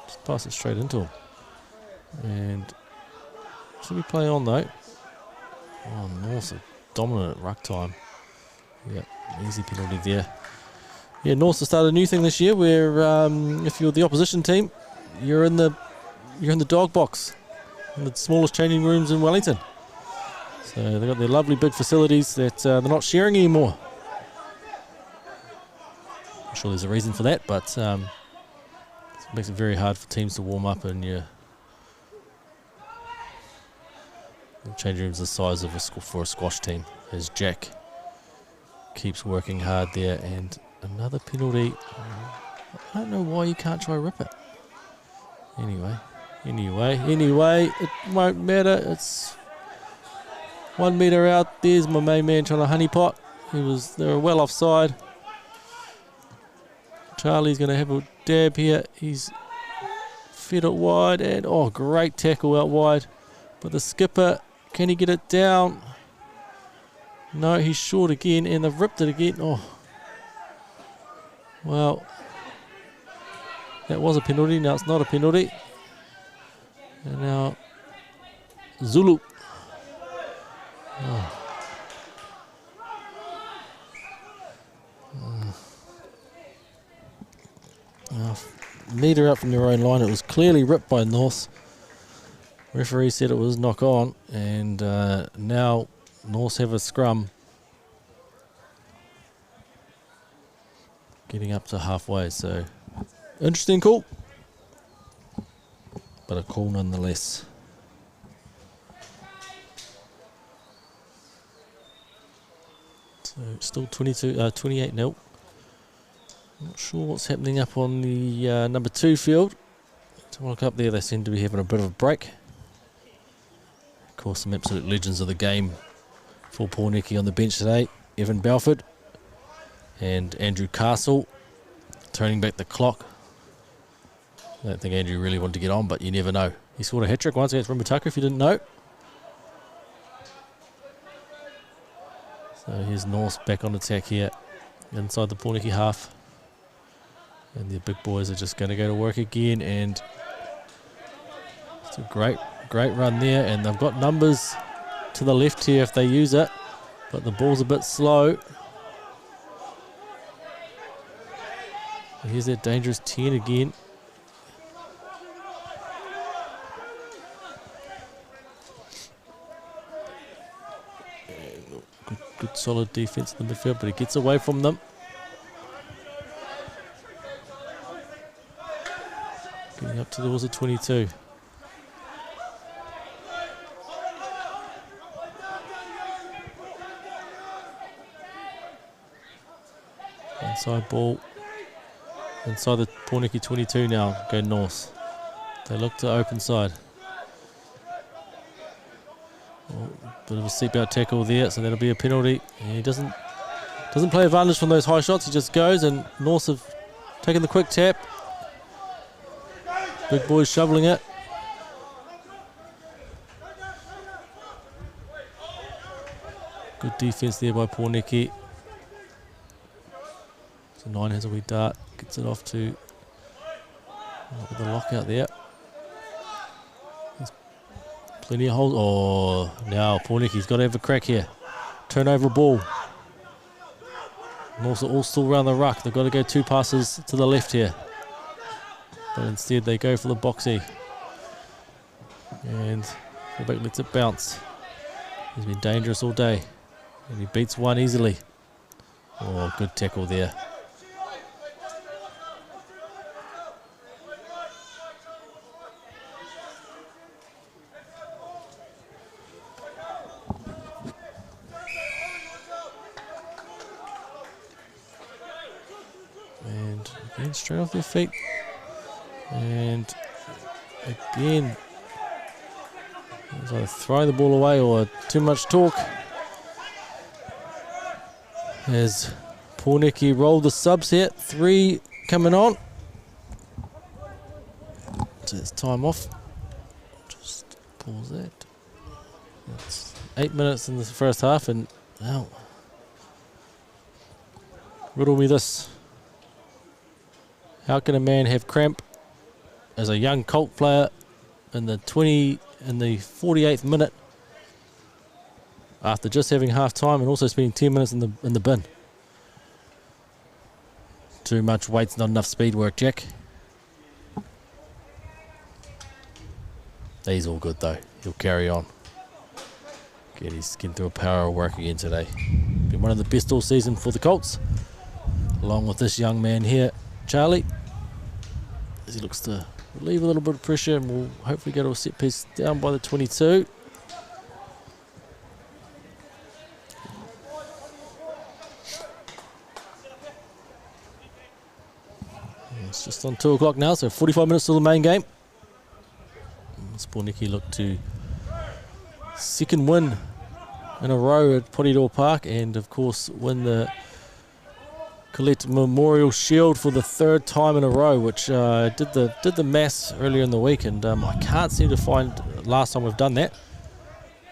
just pass it straight into him. And should we play on though? Oh, North are dominant at ruck time. Yep, easy penalty there. Yeah, North have started a new thing this year where if you're the opposition team, you're in the dog box, in the smallest changing rooms in Wellington. So they've got their lovely big facilities that they're not sharing anymore. I'm sure there's a reason for that, but it makes it very hard for teams to warm up, and the changing rooms the size of for a squash team. As Jack keeps working hard there, and another penalty. I don't know why you can't try rip it. Anyway, it won't matter. It's 1 metre out. There's my main man trying to honeypot. They were well offside. Charlie's going to have a dab here. He's fed it wide, and oh, great tackle out wide. But the skipper Can he get it down? No, he's short again, and they've ripped it again. Oh. Well, that was a penalty. Now it's not a penalty. And now Zulu. Oh. Metre out from their own line. It was clearly ripped by North. Referee said it was knock on, and now North have a scrum. Getting up to halfway, so interesting call. But a call nonetheless. So still 28-0. Not sure what's happening up on the number 2 field. To look up there, they seem to be having a bit of a break. Of course, some absolute legends of the game for Pōneke on the bench today. Evan Balford and Andrew Castle turning back the clock. I don't think Andrew really wanted to get on, but you never know. He scored a hat-trick once against Rimutaka, if you didn't know. So here's North back on attack here inside the Pōneke half. And the big boys are just going to go to work again, and it's a great run there, and they've got numbers to the left here if they use it, but the ball's a bit slow. And here's that dangerous 10 again. Good solid defense in the midfield, but it gets away from them. Getting up towards the 22. Inside ball. Inside the Pōneke 22 now. Go North. They look to open side. Oh, bit of a seatbelt tackle there, so that'll be a penalty. And he doesn't play advantage from those high shots. He just goes, and North have taken the quick tap. Big boys shoveling it. Good defense there by Pōneke. So 9 has a wee dart. Gets it off to with the lockout there. There's plenty of holes. Oh, now Pōneke's got to have a crack here. Turnover ball. And also all still around the ruck. They've got to go 2 passes to the left here. But instead they go for the boxy. And fullback lets it bounce. He's been dangerous all day. And he beats one easily. Oh, good tackle there. And again, straight off their feet. And again, it's either throwing the ball away or too much talk. As Pōneke roll the subs here, 3 coming on. So it's time off. Just pause that. It's 8 minutes in the first half, and well, riddle me this. How can a man have cramp as a young Colt player in the 48th minute after just having half time and also spending 10 minutes in the bin? Too much weight's not enough speed work, Jack. He's all good though. He'll carry on. Get his skin through a power of work again today. Been one of the best all season for the Colts, along with this young man here, Charlie, as he looks to relieve a little bit of pressure, and we'll hopefully go to a set piece down by the 22. It's just on 2 o'clock now, so 45 minutes till the main game. Pōneke look to second win in a row at Porirua Park, and of course win the Colette Memorial Shield for the 3rd time in a row, which did the maths earlier in the week, and I can't seem to find last time we've done that.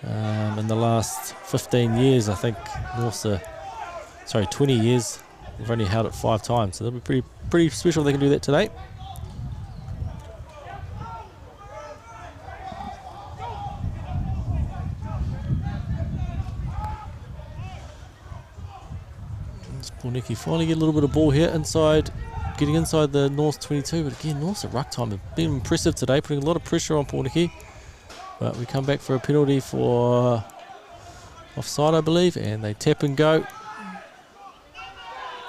In the last 15 years, I think, 20 years, they've only held it 5 times. So that'll be pretty special if they can do that today. Pōneke finally get a little bit of ball here inside, getting inside the North 22, but again, North's at ruck time have been impressive today, putting a lot of pressure on Pōneke. But we come back for a penalty for offside, I believe, and they tap and go.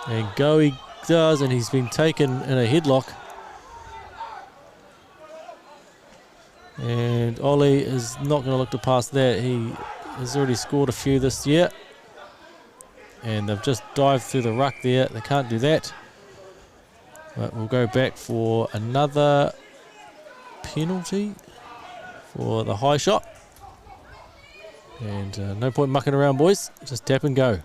And go he does, and he's been taken in a headlock. And Ollie is not going to look to pass that. He has already scored a few this year. And they've just dived through the ruck there. They can't do that. But we'll go back for another penalty for the high shot. And no point mucking around, boys. Just tap and go.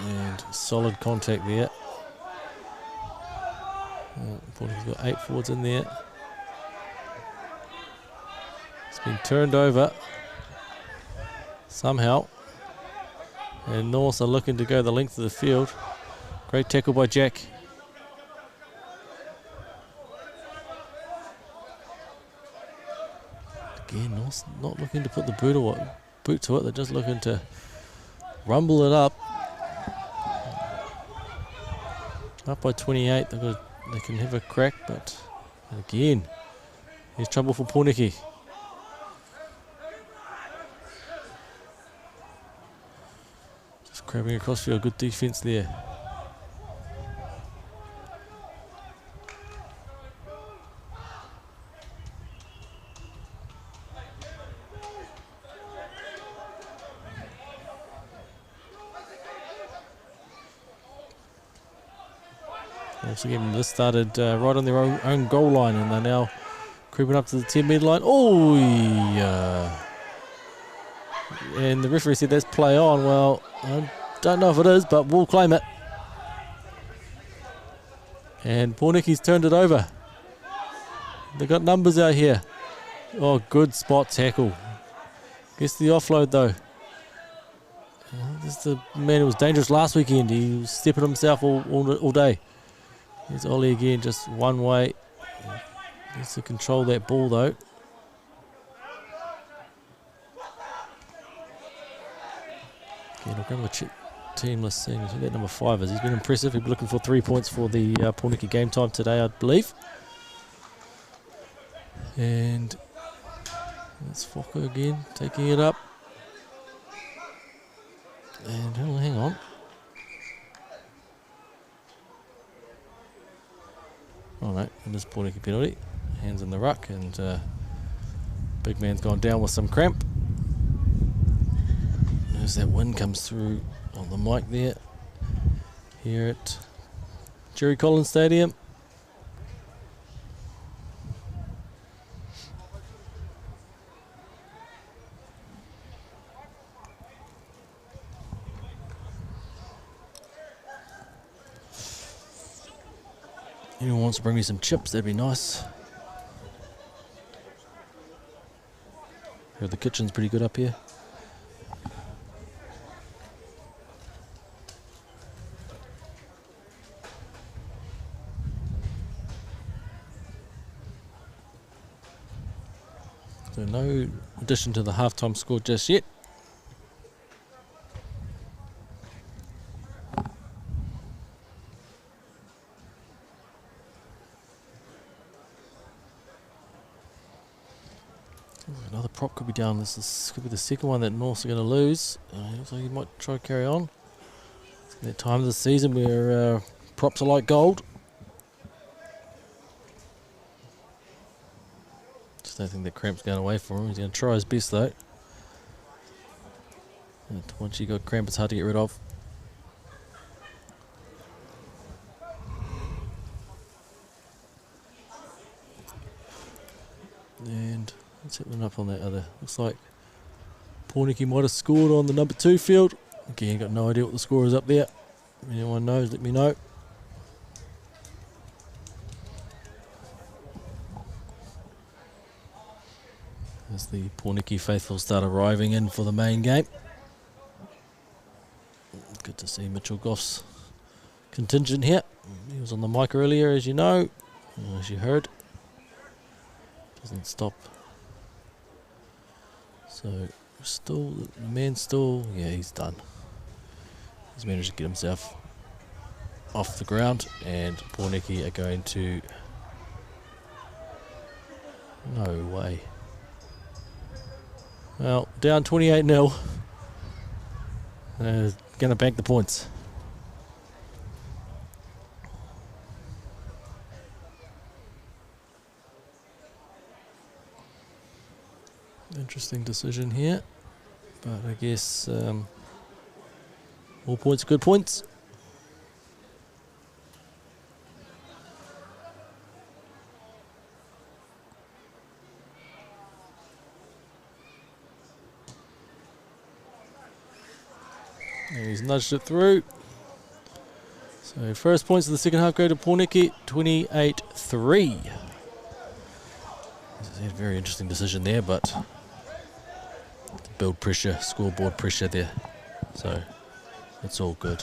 And solid contact there. Pōneke's got 8 forwards in there. Been turned over somehow, and North are looking to go the length of the field. Great tackle by Jack. Again, North not looking to put the boot to it, they're just looking to rumble it up. Up by 28, they can have a crack, but again, here's trouble for Pōneke. Crabbing across field, good defence there. Also getting this started right on their own goal line, and they're now creeping up to the 10-metre line. Oh, yeah. And the referee said that's play on. Well, I don't know if it is, but we'll claim it. And Pōneke's turned it over. They've got numbers out here. Oh, good spot tackle. Gets the offload though. This is the man who was dangerous last weekend. He was stepping himself all day. Here's Ollie again, just one way. Needs to control that ball though. Again, I'll grab my team list, seeing who that number 5 is. He's been impressive. He'll be looking for 3 points for the Pōneke game time today, I believe. And that's Fokker again, taking it up. And oh, hang on. Oh no, it is Pōneke penalty. Hands in the ruck, and big man's gone down with some cramp. As that wind comes through on the mic there, here at Jerry Collins Stadium. Anyone wants to bring me some chips, that'd be nice. Heard the kitchen's pretty good up here. So no addition to the halftime score just yet. Another prop could be down. This could be the second one that North's are going to lose. Looks like he might try to carry on. It's that time of the season where props are like gold. Just don't think that cramp's going away for him. He's going to try his best though. And once you got cramp, it's hard to get rid of. And let's hit them up on that other. Looks like Pōneke might have scored on the number 2 field. Again, got no idea what the score is up there. If anyone knows, let me know. the Pōneke faithful start arriving in for the main game. Good to see Mitchell Goff's contingent here. He was on the mic earlier, as you know, as you heard. Doesn't stop. So still, the man still, yeah, he's done. He's managed to get himself off the ground, and Pōneke are going to, no way. Well, down 28-0. Going to bank the points. Interesting decision here, but I guess all points are good points. And he's nudged it through. So first points of the second half go to Pōneke, 28-3. A very interesting decision there, but build pressure, scoreboard pressure there. So it's all good.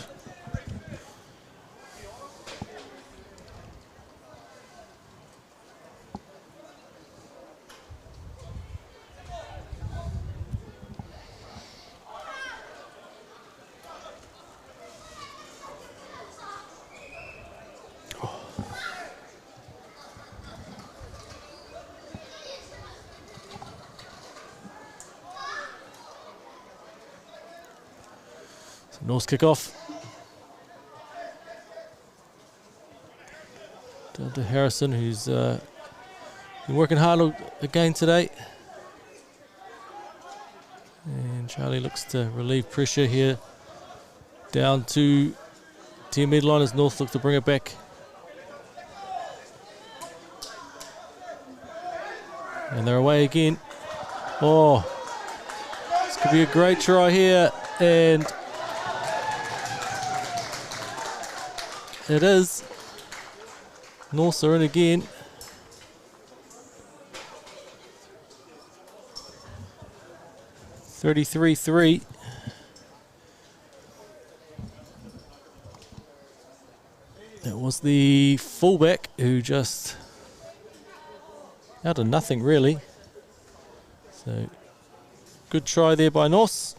North's kick off. Down to Harrison, who's been working hard again today. And Charlie looks to relieve pressure here. Down to 10-metre line as North look to bring it back. And they're away again. Oh, this could be a great try here. And it is. Norths are in again. (33-3). That was the fullback who just out of nothing really. So good try there by Norths.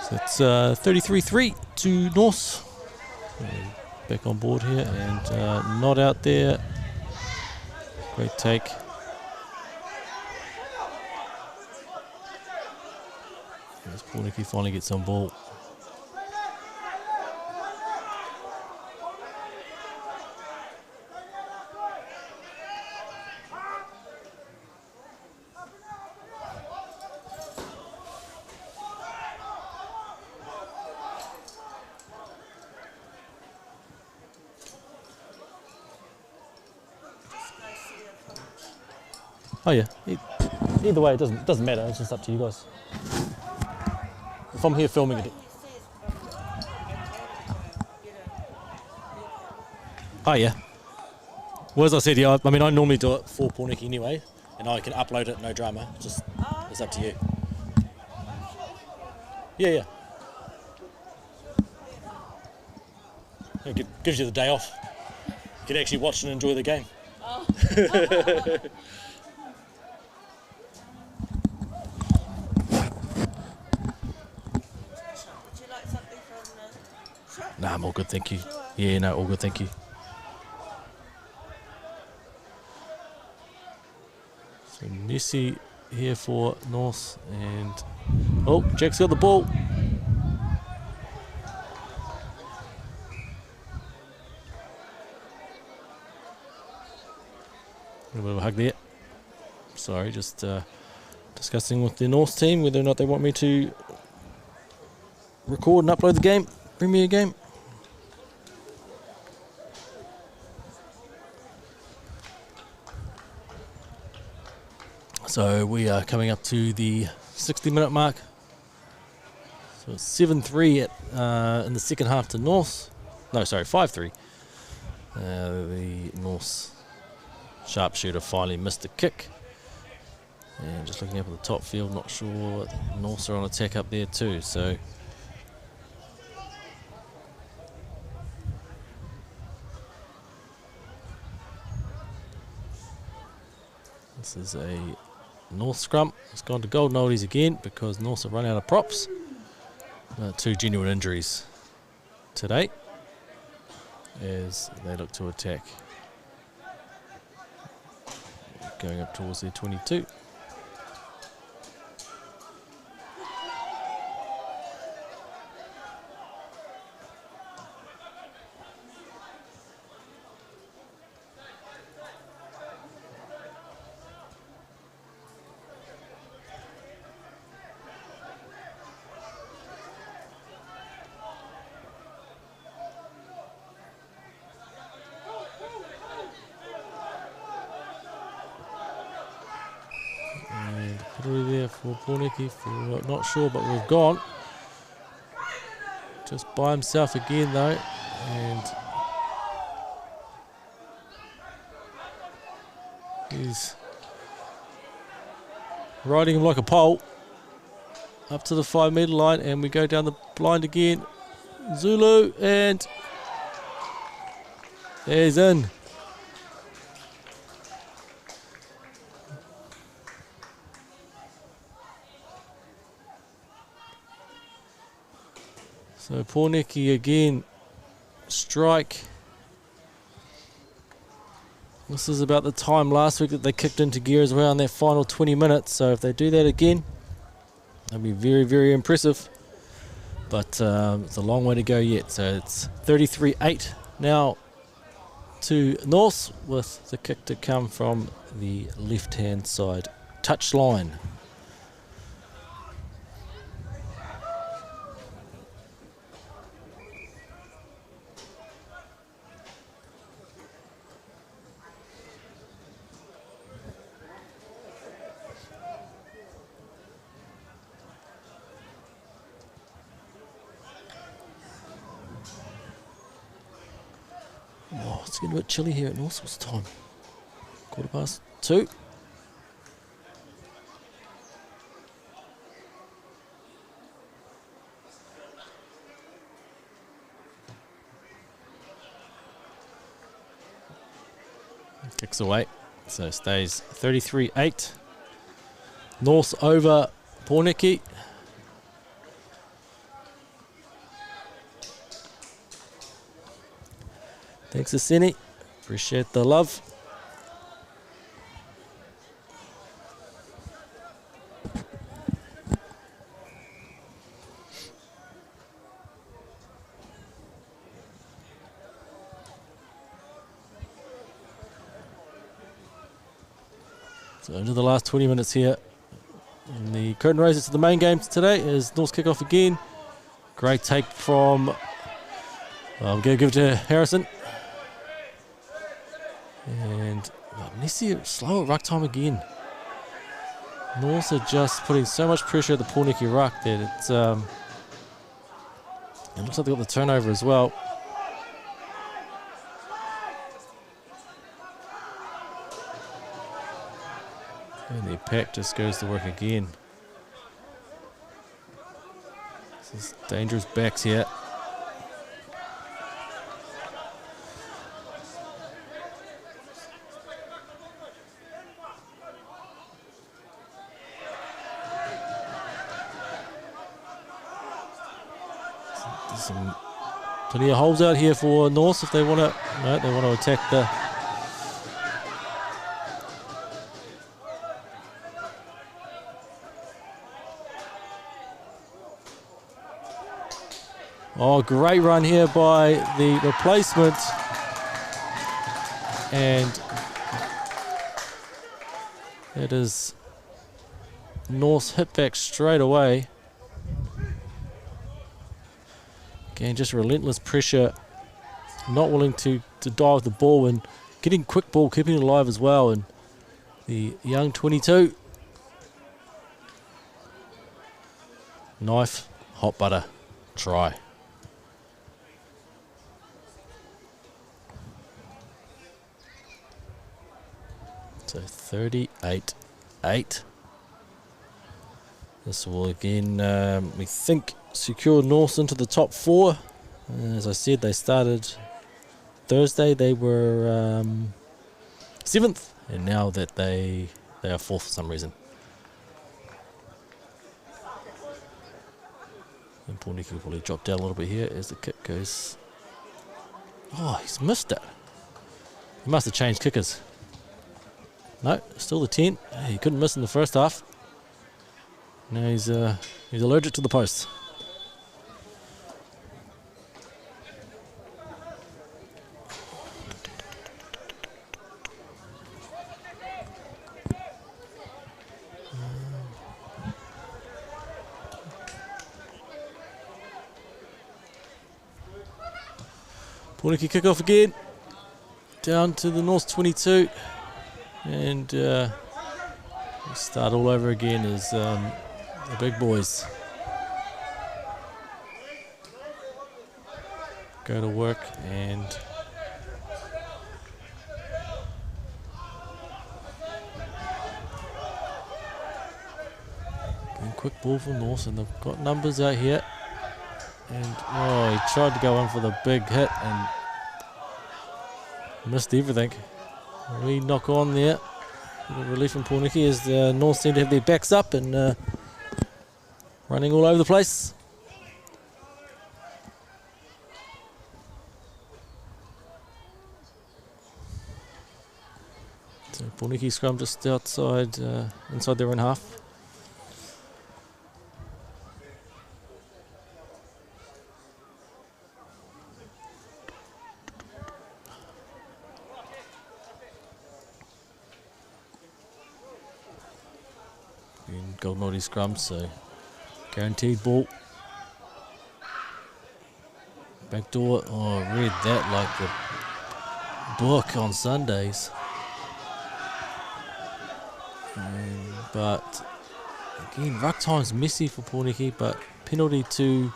So it's 33-3 to North. back on board here, and not out there. Great take. As Pōneke finally gets on ball. Oh yeah. Either way, it doesn't matter. It's just up to you guys. If I'm here filming it. Oh yeah. Well, as I said, yeah. I mean, I normally do it for Pōneke anyway, and I can upload it, no drama. Just it's up to you. Yeah. It gives you the day off. You can actually watch and enjoy the game. Nah, I'm all good, thank you. Yeah, no, all good, thank you. So Nessie here for North, and oh, Jack's got the ball. A bit of a hug there. Sorry, just discussing with the North team whether or not they want me to record and upload the game, Premier game. So we are coming up to the 60-minute mark. So it's 7-3 in the second half to North. No, sorry, 5-3. The North sharpshooter finally missed a kick. And just looking up at the top field, not sure. North are on attack up there too. So this is a North scrum. It's gone to golden oldies again because North have run out of props. 2 genuine injuries today as they look to attack. Going up towards their 22. Through there for Pōneke for not sure, but we've gone. Just by himself again though, and he's riding him like a pole up to the 5-metre line, and we go down the blind again. Zulu, and he's in. So Pōneke again, strike. This is about the time last week that they kicked into gear as well in their final 20 minutes. So if they do that again, that'll be very, very impressive. But it's a long way to go yet. So it's 33-8 now to North, with the kick to come from the left-hand side touch line. Oh, it's getting a bit chilly here at North. What's the time? 2:15. Kicks away. So stays 33-8. North over Pōneke. Thanks, Aseni. Appreciate the love. So into the last 20 minutes here. And the curtain raiser to the main game today is North's kickoff again. Great take from, I'm going to give it to Harrison. And Nessie slow at ruck time again. Norths are just putting so much pressure at the Pōneke ruck that it looks like they got the turnover as well. And the pack just goes to work again. This is dangerous backs here. There's some plenty of holes out here for North if they want to. No, they want to attack the. Oh, great run here by the replacement. And it is North's hit back straight away. Again, just relentless pressure. Not willing to dive the ball and getting quick ball, keeping it alive as well. And the young 22. Knife, hot butter, try. So 38-8. This will again, we think, secure North into the top four. As I said, they started Thursday. They were 7th, and now that they are 4th for some reason. And Pōneke will probably drop down a little bit here as the kick goes. Oh, he's missed it. He must have changed kickers. No, still the 10. He couldn't miss in the first half. Now he's allergic to the post. Pōneke kick off again. Down to the North 22. And we start all over again as the big boys go to work. And quick ball from North, and they've got numbers out here. And oh, he tried to go in for the big hit and missed everything. We knock on there. Relief from Pōneke as the North seem to have their backs up and running all over the place. So Pōneke scrum just outside, inside their own half. Gold naughty scrum, so guaranteed ball. Back door. Oh, read that like the book on Sundays. But again, ruck time's messy for Pōneke, but penalty to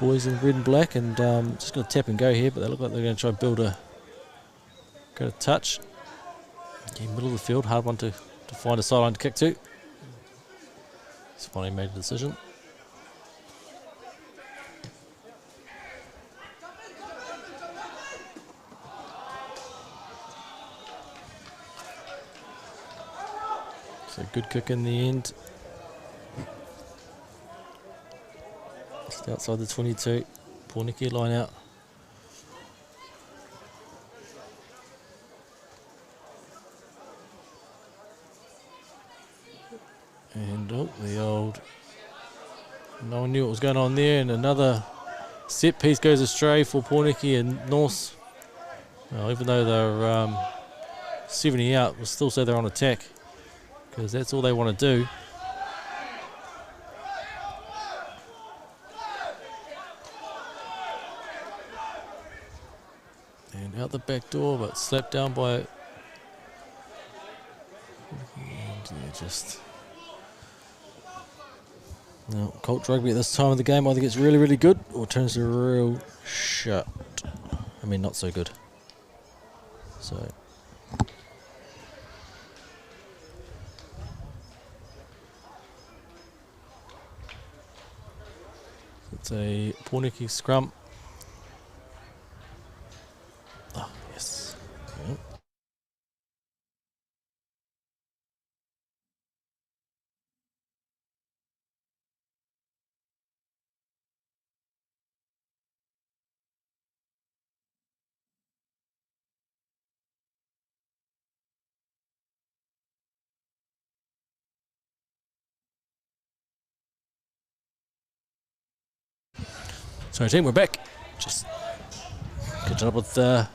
boys in red and black, and just going to tap and go here, but they look like they're going to try and build go to touch. Again, middle of the field, hard one to find a sideline to kick to. He's finally made a decision. So good kick in the end. Just outside the 22. Pōneke line out. And the old... No one knew what was going on there, and another set piece goes astray for Pōneke and Norse. Well, even though they're 70 out, we'll still say they're on attack, because that's all they want to do. And out the back door, but slapped down by... And yeah, just... Now, Colt rugby at this time of the game, I think it's really, really good, or turns to real shit. I mean, not so good. So... It's a Pōneke scrum. Oh, yes. Yep. Sorry team, we're back. Just catching up with the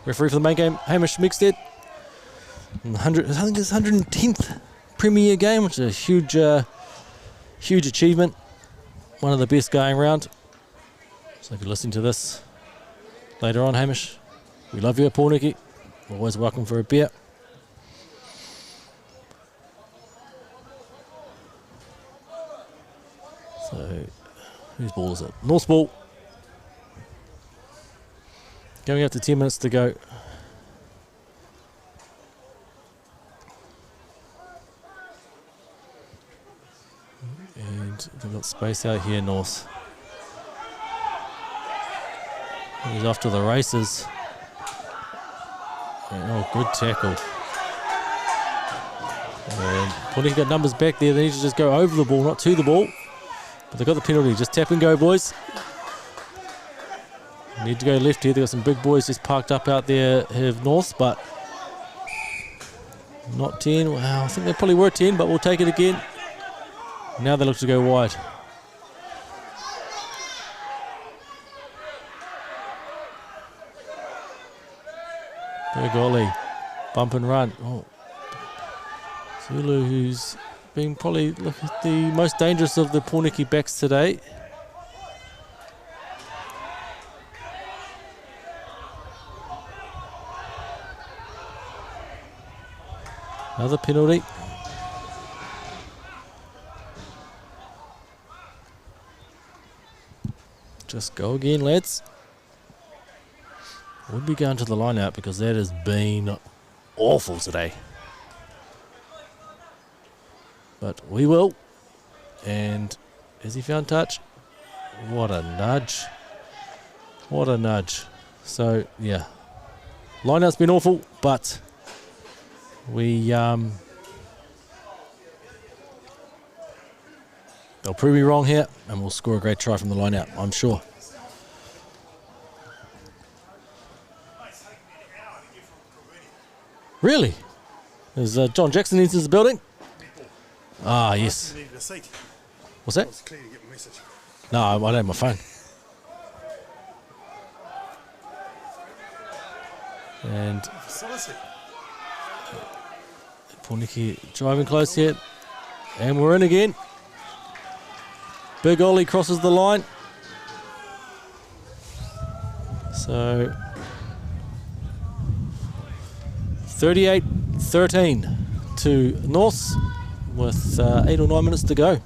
referee for the main game, Hamish Mixted. I think it's 110th Premier game, which is a huge achievement. One of the best going round. So if you're listening to this later on, Hamish, we love you at Pōneke. Always welcome for a beer. So, whose ball is it? North's ball. Going up to 10 minutes to go. And they've got space out here, North. He's off to the races. And, oh, good tackle. And Pōneke got numbers back there. They need to just go over the ball, not to the ball. But they've got the penalty. Just tap and go, boys. Need to go left here. They've got some big boys just parked up out there of North, but not 10. Wow, I think they probably were 10, but we'll take it again. Now they look to go wide. Big Ollie. Bump and run. Oh. Zulu, who's been probably the most dangerous of the Pōneke backs today. Another penalty. Just go again, lads. We'll be going to the line out because that has been awful today. But we will. And has he found touch? What a nudge. What a nudge. So, yeah. Line out's been awful, but we they'll prove me wrong here, and we'll score a great try from the line out, I'm sure. Really? Is John Jackson enters the building? Ah, yes. What's that? No, I don't have my phone. And Pōneke driving close here. And we're in again. Big Ollie crosses the line. So 38-13 to North with 8 or 9 minutes to go.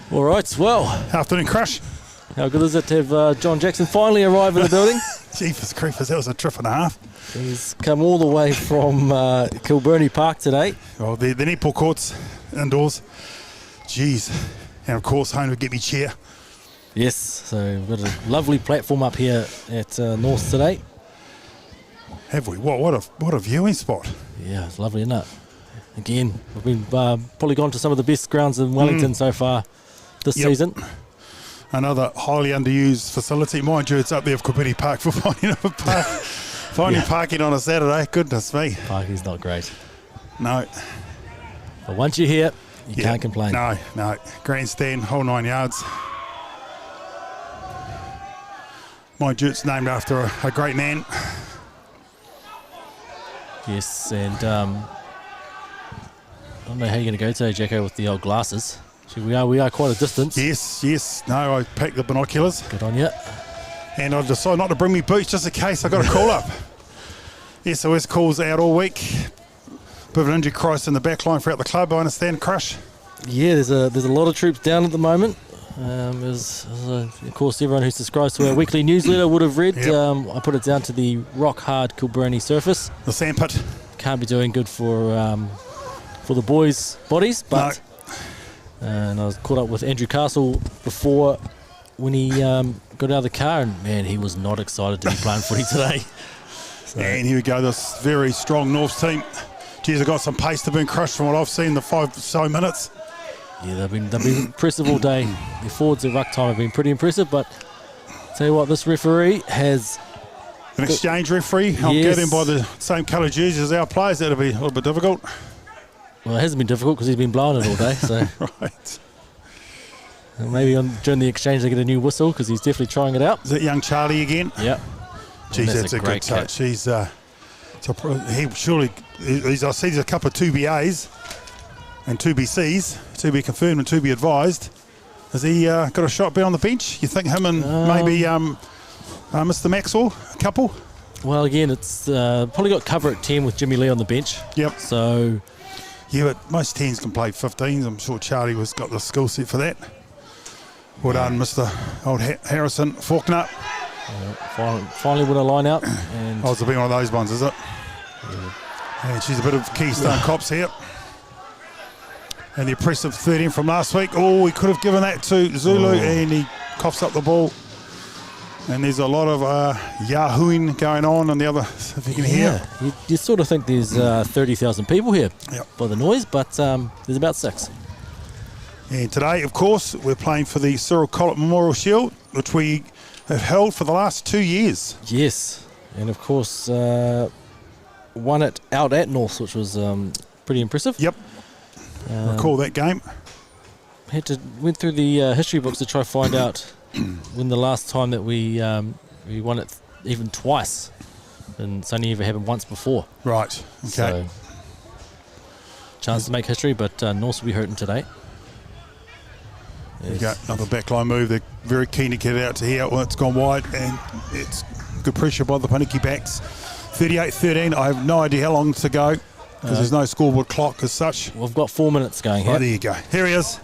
All right, well, Afternoon, Crush. how good is it to have John Jackson finally arrive in the building? Jeepers creepers, that was a trip and a half. He's come all the way from Kilburnie Park today. Well, the netball courts indoors. Jeez. And of course, home to get me chair. Yes, so we've got a lovely platform up here at North today. Have we? What a viewing spot. Yeah, it's lovely, isn't it? Again, we've been probably gone to some of the best grounds in Wellington so far this season. Another highly underused facility. Mind you, it's up there for Kilburnie Park for finding parking on a Saturday. Goodness me. Parking's not great. No. But once you're here, you can't complain. No. Grandstand, whole 9 yards. Mind you, it's named after a great man. Yes, and I don't know how you're going to go today, Jacko, with the old glasses. We are quite a distance. Yes. No, I packed the binoculars. Good on you. And I decided not to bring me boots just in case I got a call up. SOS calls out all week. Bit of an injury crisis in the back line throughout the club, I understand, Crush. Yeah, there's a lot of troops down at the moment. Of course, everyone who subscribes to our weekly newsletter would have read. I put it down to the rock hard Kilburnie surface. The sandpit. Can't be doing good for the boys' bodies, but and I was caught up with Andrew Castle before when he got out of the car, and man, he was not excited to be playing footy today. So. And here we go, this very strong Norths team. Geez, they've got some pace to be crushed from what I've seen in the 5 so minutes. Yeah, they've been impressive all day. The forwards at ruck time have been pretty impressive, but tell you what, this referee has an exchange referee. I'm gathering by the same colour jerseys as our players. That'll be a little bit difficult. Well, it hasn't been difficult because he's been blowing it all day. So Right. Maybe during the exchange they get a new whistle because he's definitely trying it out. Is that young Charlie again? Yep. Geez, that's a good touch. He's I see there's a couple of 2BAs and 2BCs, to be confirmed and to be advised. Has he got a shot beyond the bench? You think him and maybe Mr. Maxwell, a couple? Well, again, it's probably got cover at 10 with Jimmy Lee on the bench. Yep. So. Yeah, but most 10s can play 15s. I'm sure Charlie has got the skill set for that. Well done, Mr. Old Harrison Faulkner. Finally with a line out. And it's been one of those ones, is it? Yeah. And she's a bit of Keystone Cops here. And the impressive 13 from last week. Oh, he could have given that to Zulu, and he coughs up the ball. And there's a lot of yahooing going on the other, if you can hear. You sort of think there's 30,000 people here by the noise, but there's about 6. And today, of course, we're playing for the Cyril Collett Memorial Shield, which we have held for the last 2 years. Yes, and of course, won it out at North, which was pretty impressive. Yep. Recall that game. Went through the history books to try to find out when the last time that we won it even twice, and it's only ever happened once before. Right. Okay. So, chance to make history, but North will be hurting today. There you go, another backline move. They're very keen to get it out to here. Well, it's gone wide, and it's good pressure by the Pōneke backs. 38-13. I have no idea how long to go because there's no scoreboard clock as such. We've got 4 minutes going here. Oh, there you go. Here he is.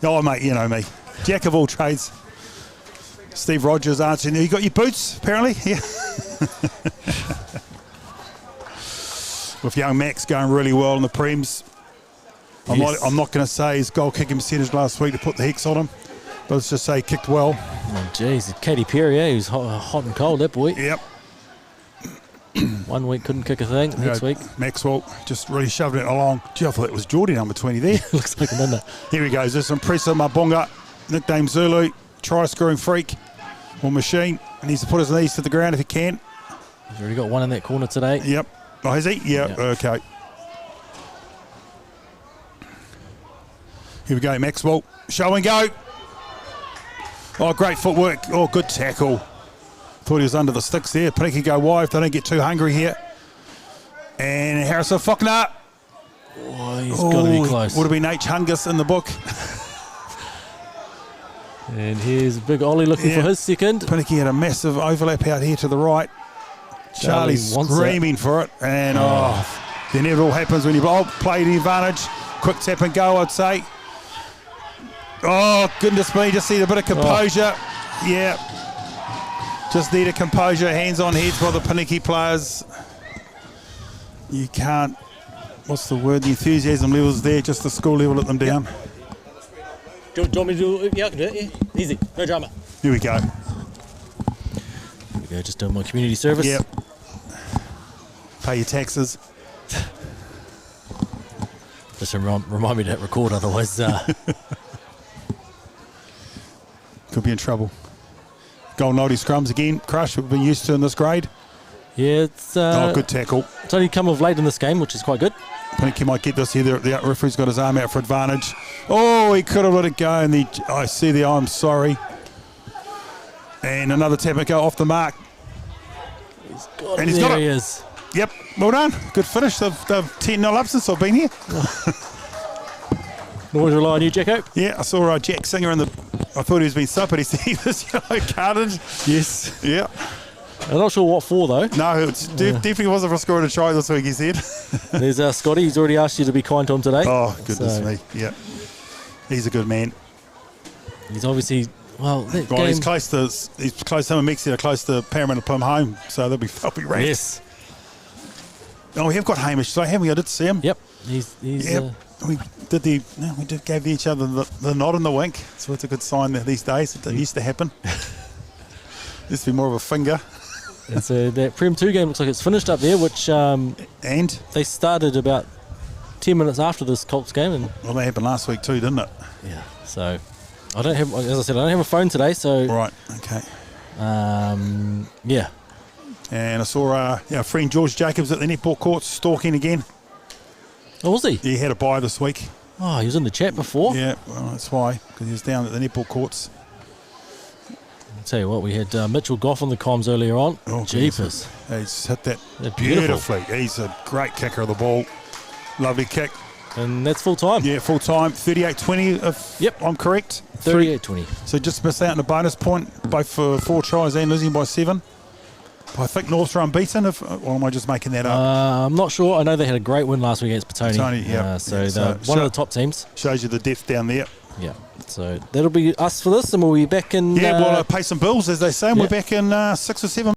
Oh, mate, you know me. Jack of all trades. Steve Rogers answering. You got your boots, apparently? Yeah. With young Max going really well in the Prems. I'm not going to say his goal kicking percentage last week to put the hex on him, but let's just say he kicked well. Oh, jeez. Katy Perry, he was hot and cold, that boy. Yep. 1 week couldn't kick a thing. Next week. Maxwell just really shoved it along. Gee, I thought it was Geordie number 20 there. Looks like it, doesn't it? Here he goes. This impressive Mabonga, nicknamed Zulu, try-screwing freak or machine. And needs to put his knees to the ground if he can. He's already got one in that corner today. Yep. Oh, has he? Yep. Okay. Here we go, Maxwell. Show and go. Oh, great footwork. Oh, good tackle. Thought he was under the sticks there. Pōneke go wide if they don't get too hungry here. And Harrison Faulkner. Oh, he's got to be close. Would have been H. Hungus in the book. And here's Big Ollie looking for his second. Pōneke had a massive overlap out here to the right. Charlie's screaming for it. And the inevitable happens when you play the advantage. Quick tap and go, I'd say. Oh, goodness me, just need a bit of composure. Yeah. Just need a composure, hands on heads by the Pōneke players. You can't, what's the word, the enthusiasm level's there, just the school level let them down. Do you want me to do it? Yeah, I can do it, yeah. Easy, no drama. Here we go. Here we go, just doing my community service. Yep. Pay your taxes. Just remind me to hit record, otherwise... Could be in trouble. Golden Oldie scrums again. Crush, we've been used to in this grade. Yeah, it's... good tackle. It's only come of late in this game, which is quite good. Pōneke might get this here. The referee's got his arm out for advantage. Oh, he could have let it go. And I see the I'm sorry. And another tap and go off the mark. He's got And it. he's got There it. he is. Yep, well done. Good finish. They've 10-0 up since I've been here. Always rely on you, Jacko. Yeah, I saw Jack Singer in the... I thought he was being suppered. He was yellow carded. Yes. Yeah. I'm not sure what for, though. No, it definitely wasn't for scoring a try this week, he said. There's Scotty. He's already asked you to be kind to him today. Oh, goodness So, me. Yeah. He's a good man. He's obviously... Well, that Well, game... he's close to him in Mexico, close to Parramatta to put him home, so they'll be ranked. Yes. Oh, we have got Hamish, so haven't we? I did see him. Yep. He's Yep. We gave each other the nod and the wink, so it's a good sign that these days. It used to happen. Used to be more of a finger. and so that Prem 2 game looks like it's finished up there, which And they started about 10 minutes after this Colts game. And well, that happened last week too, didn't it? yeah, so I don't have, as I said, I don't have a phone today, so Right. Okay. yeah. And I saw our friend George Jacobs at the netball courts stalking again. Oh, was he? He had a bye this week. Oh, he was in the chat before. Yeah, well, that's why, because he was down at the netball courts. I'll tell you what, we had Mitchell Goff on the comms earlier on. Oh, Jeepers. He's hit that They're beautiful. beautifully. He's a great kicker of the ball. Lovely kick. And that's full time. Yeah, full time. 38-20, if Yep. I'm correct. 38-20. So just missed out on a bonus point, both for 4 tries and losing by 7. I think Norths are unbeaten, or am I just making that up? I'm not sure. I know they had a great win last week against Pōneke. Pōneke, yeah. So Yeah, they're one of the top teams. Shows you the depth down there. Yeah. So that'll be us for this, and we'll be back in... Yeah, well, pay some bills, as they say. And yeah. We're back in 6 or 7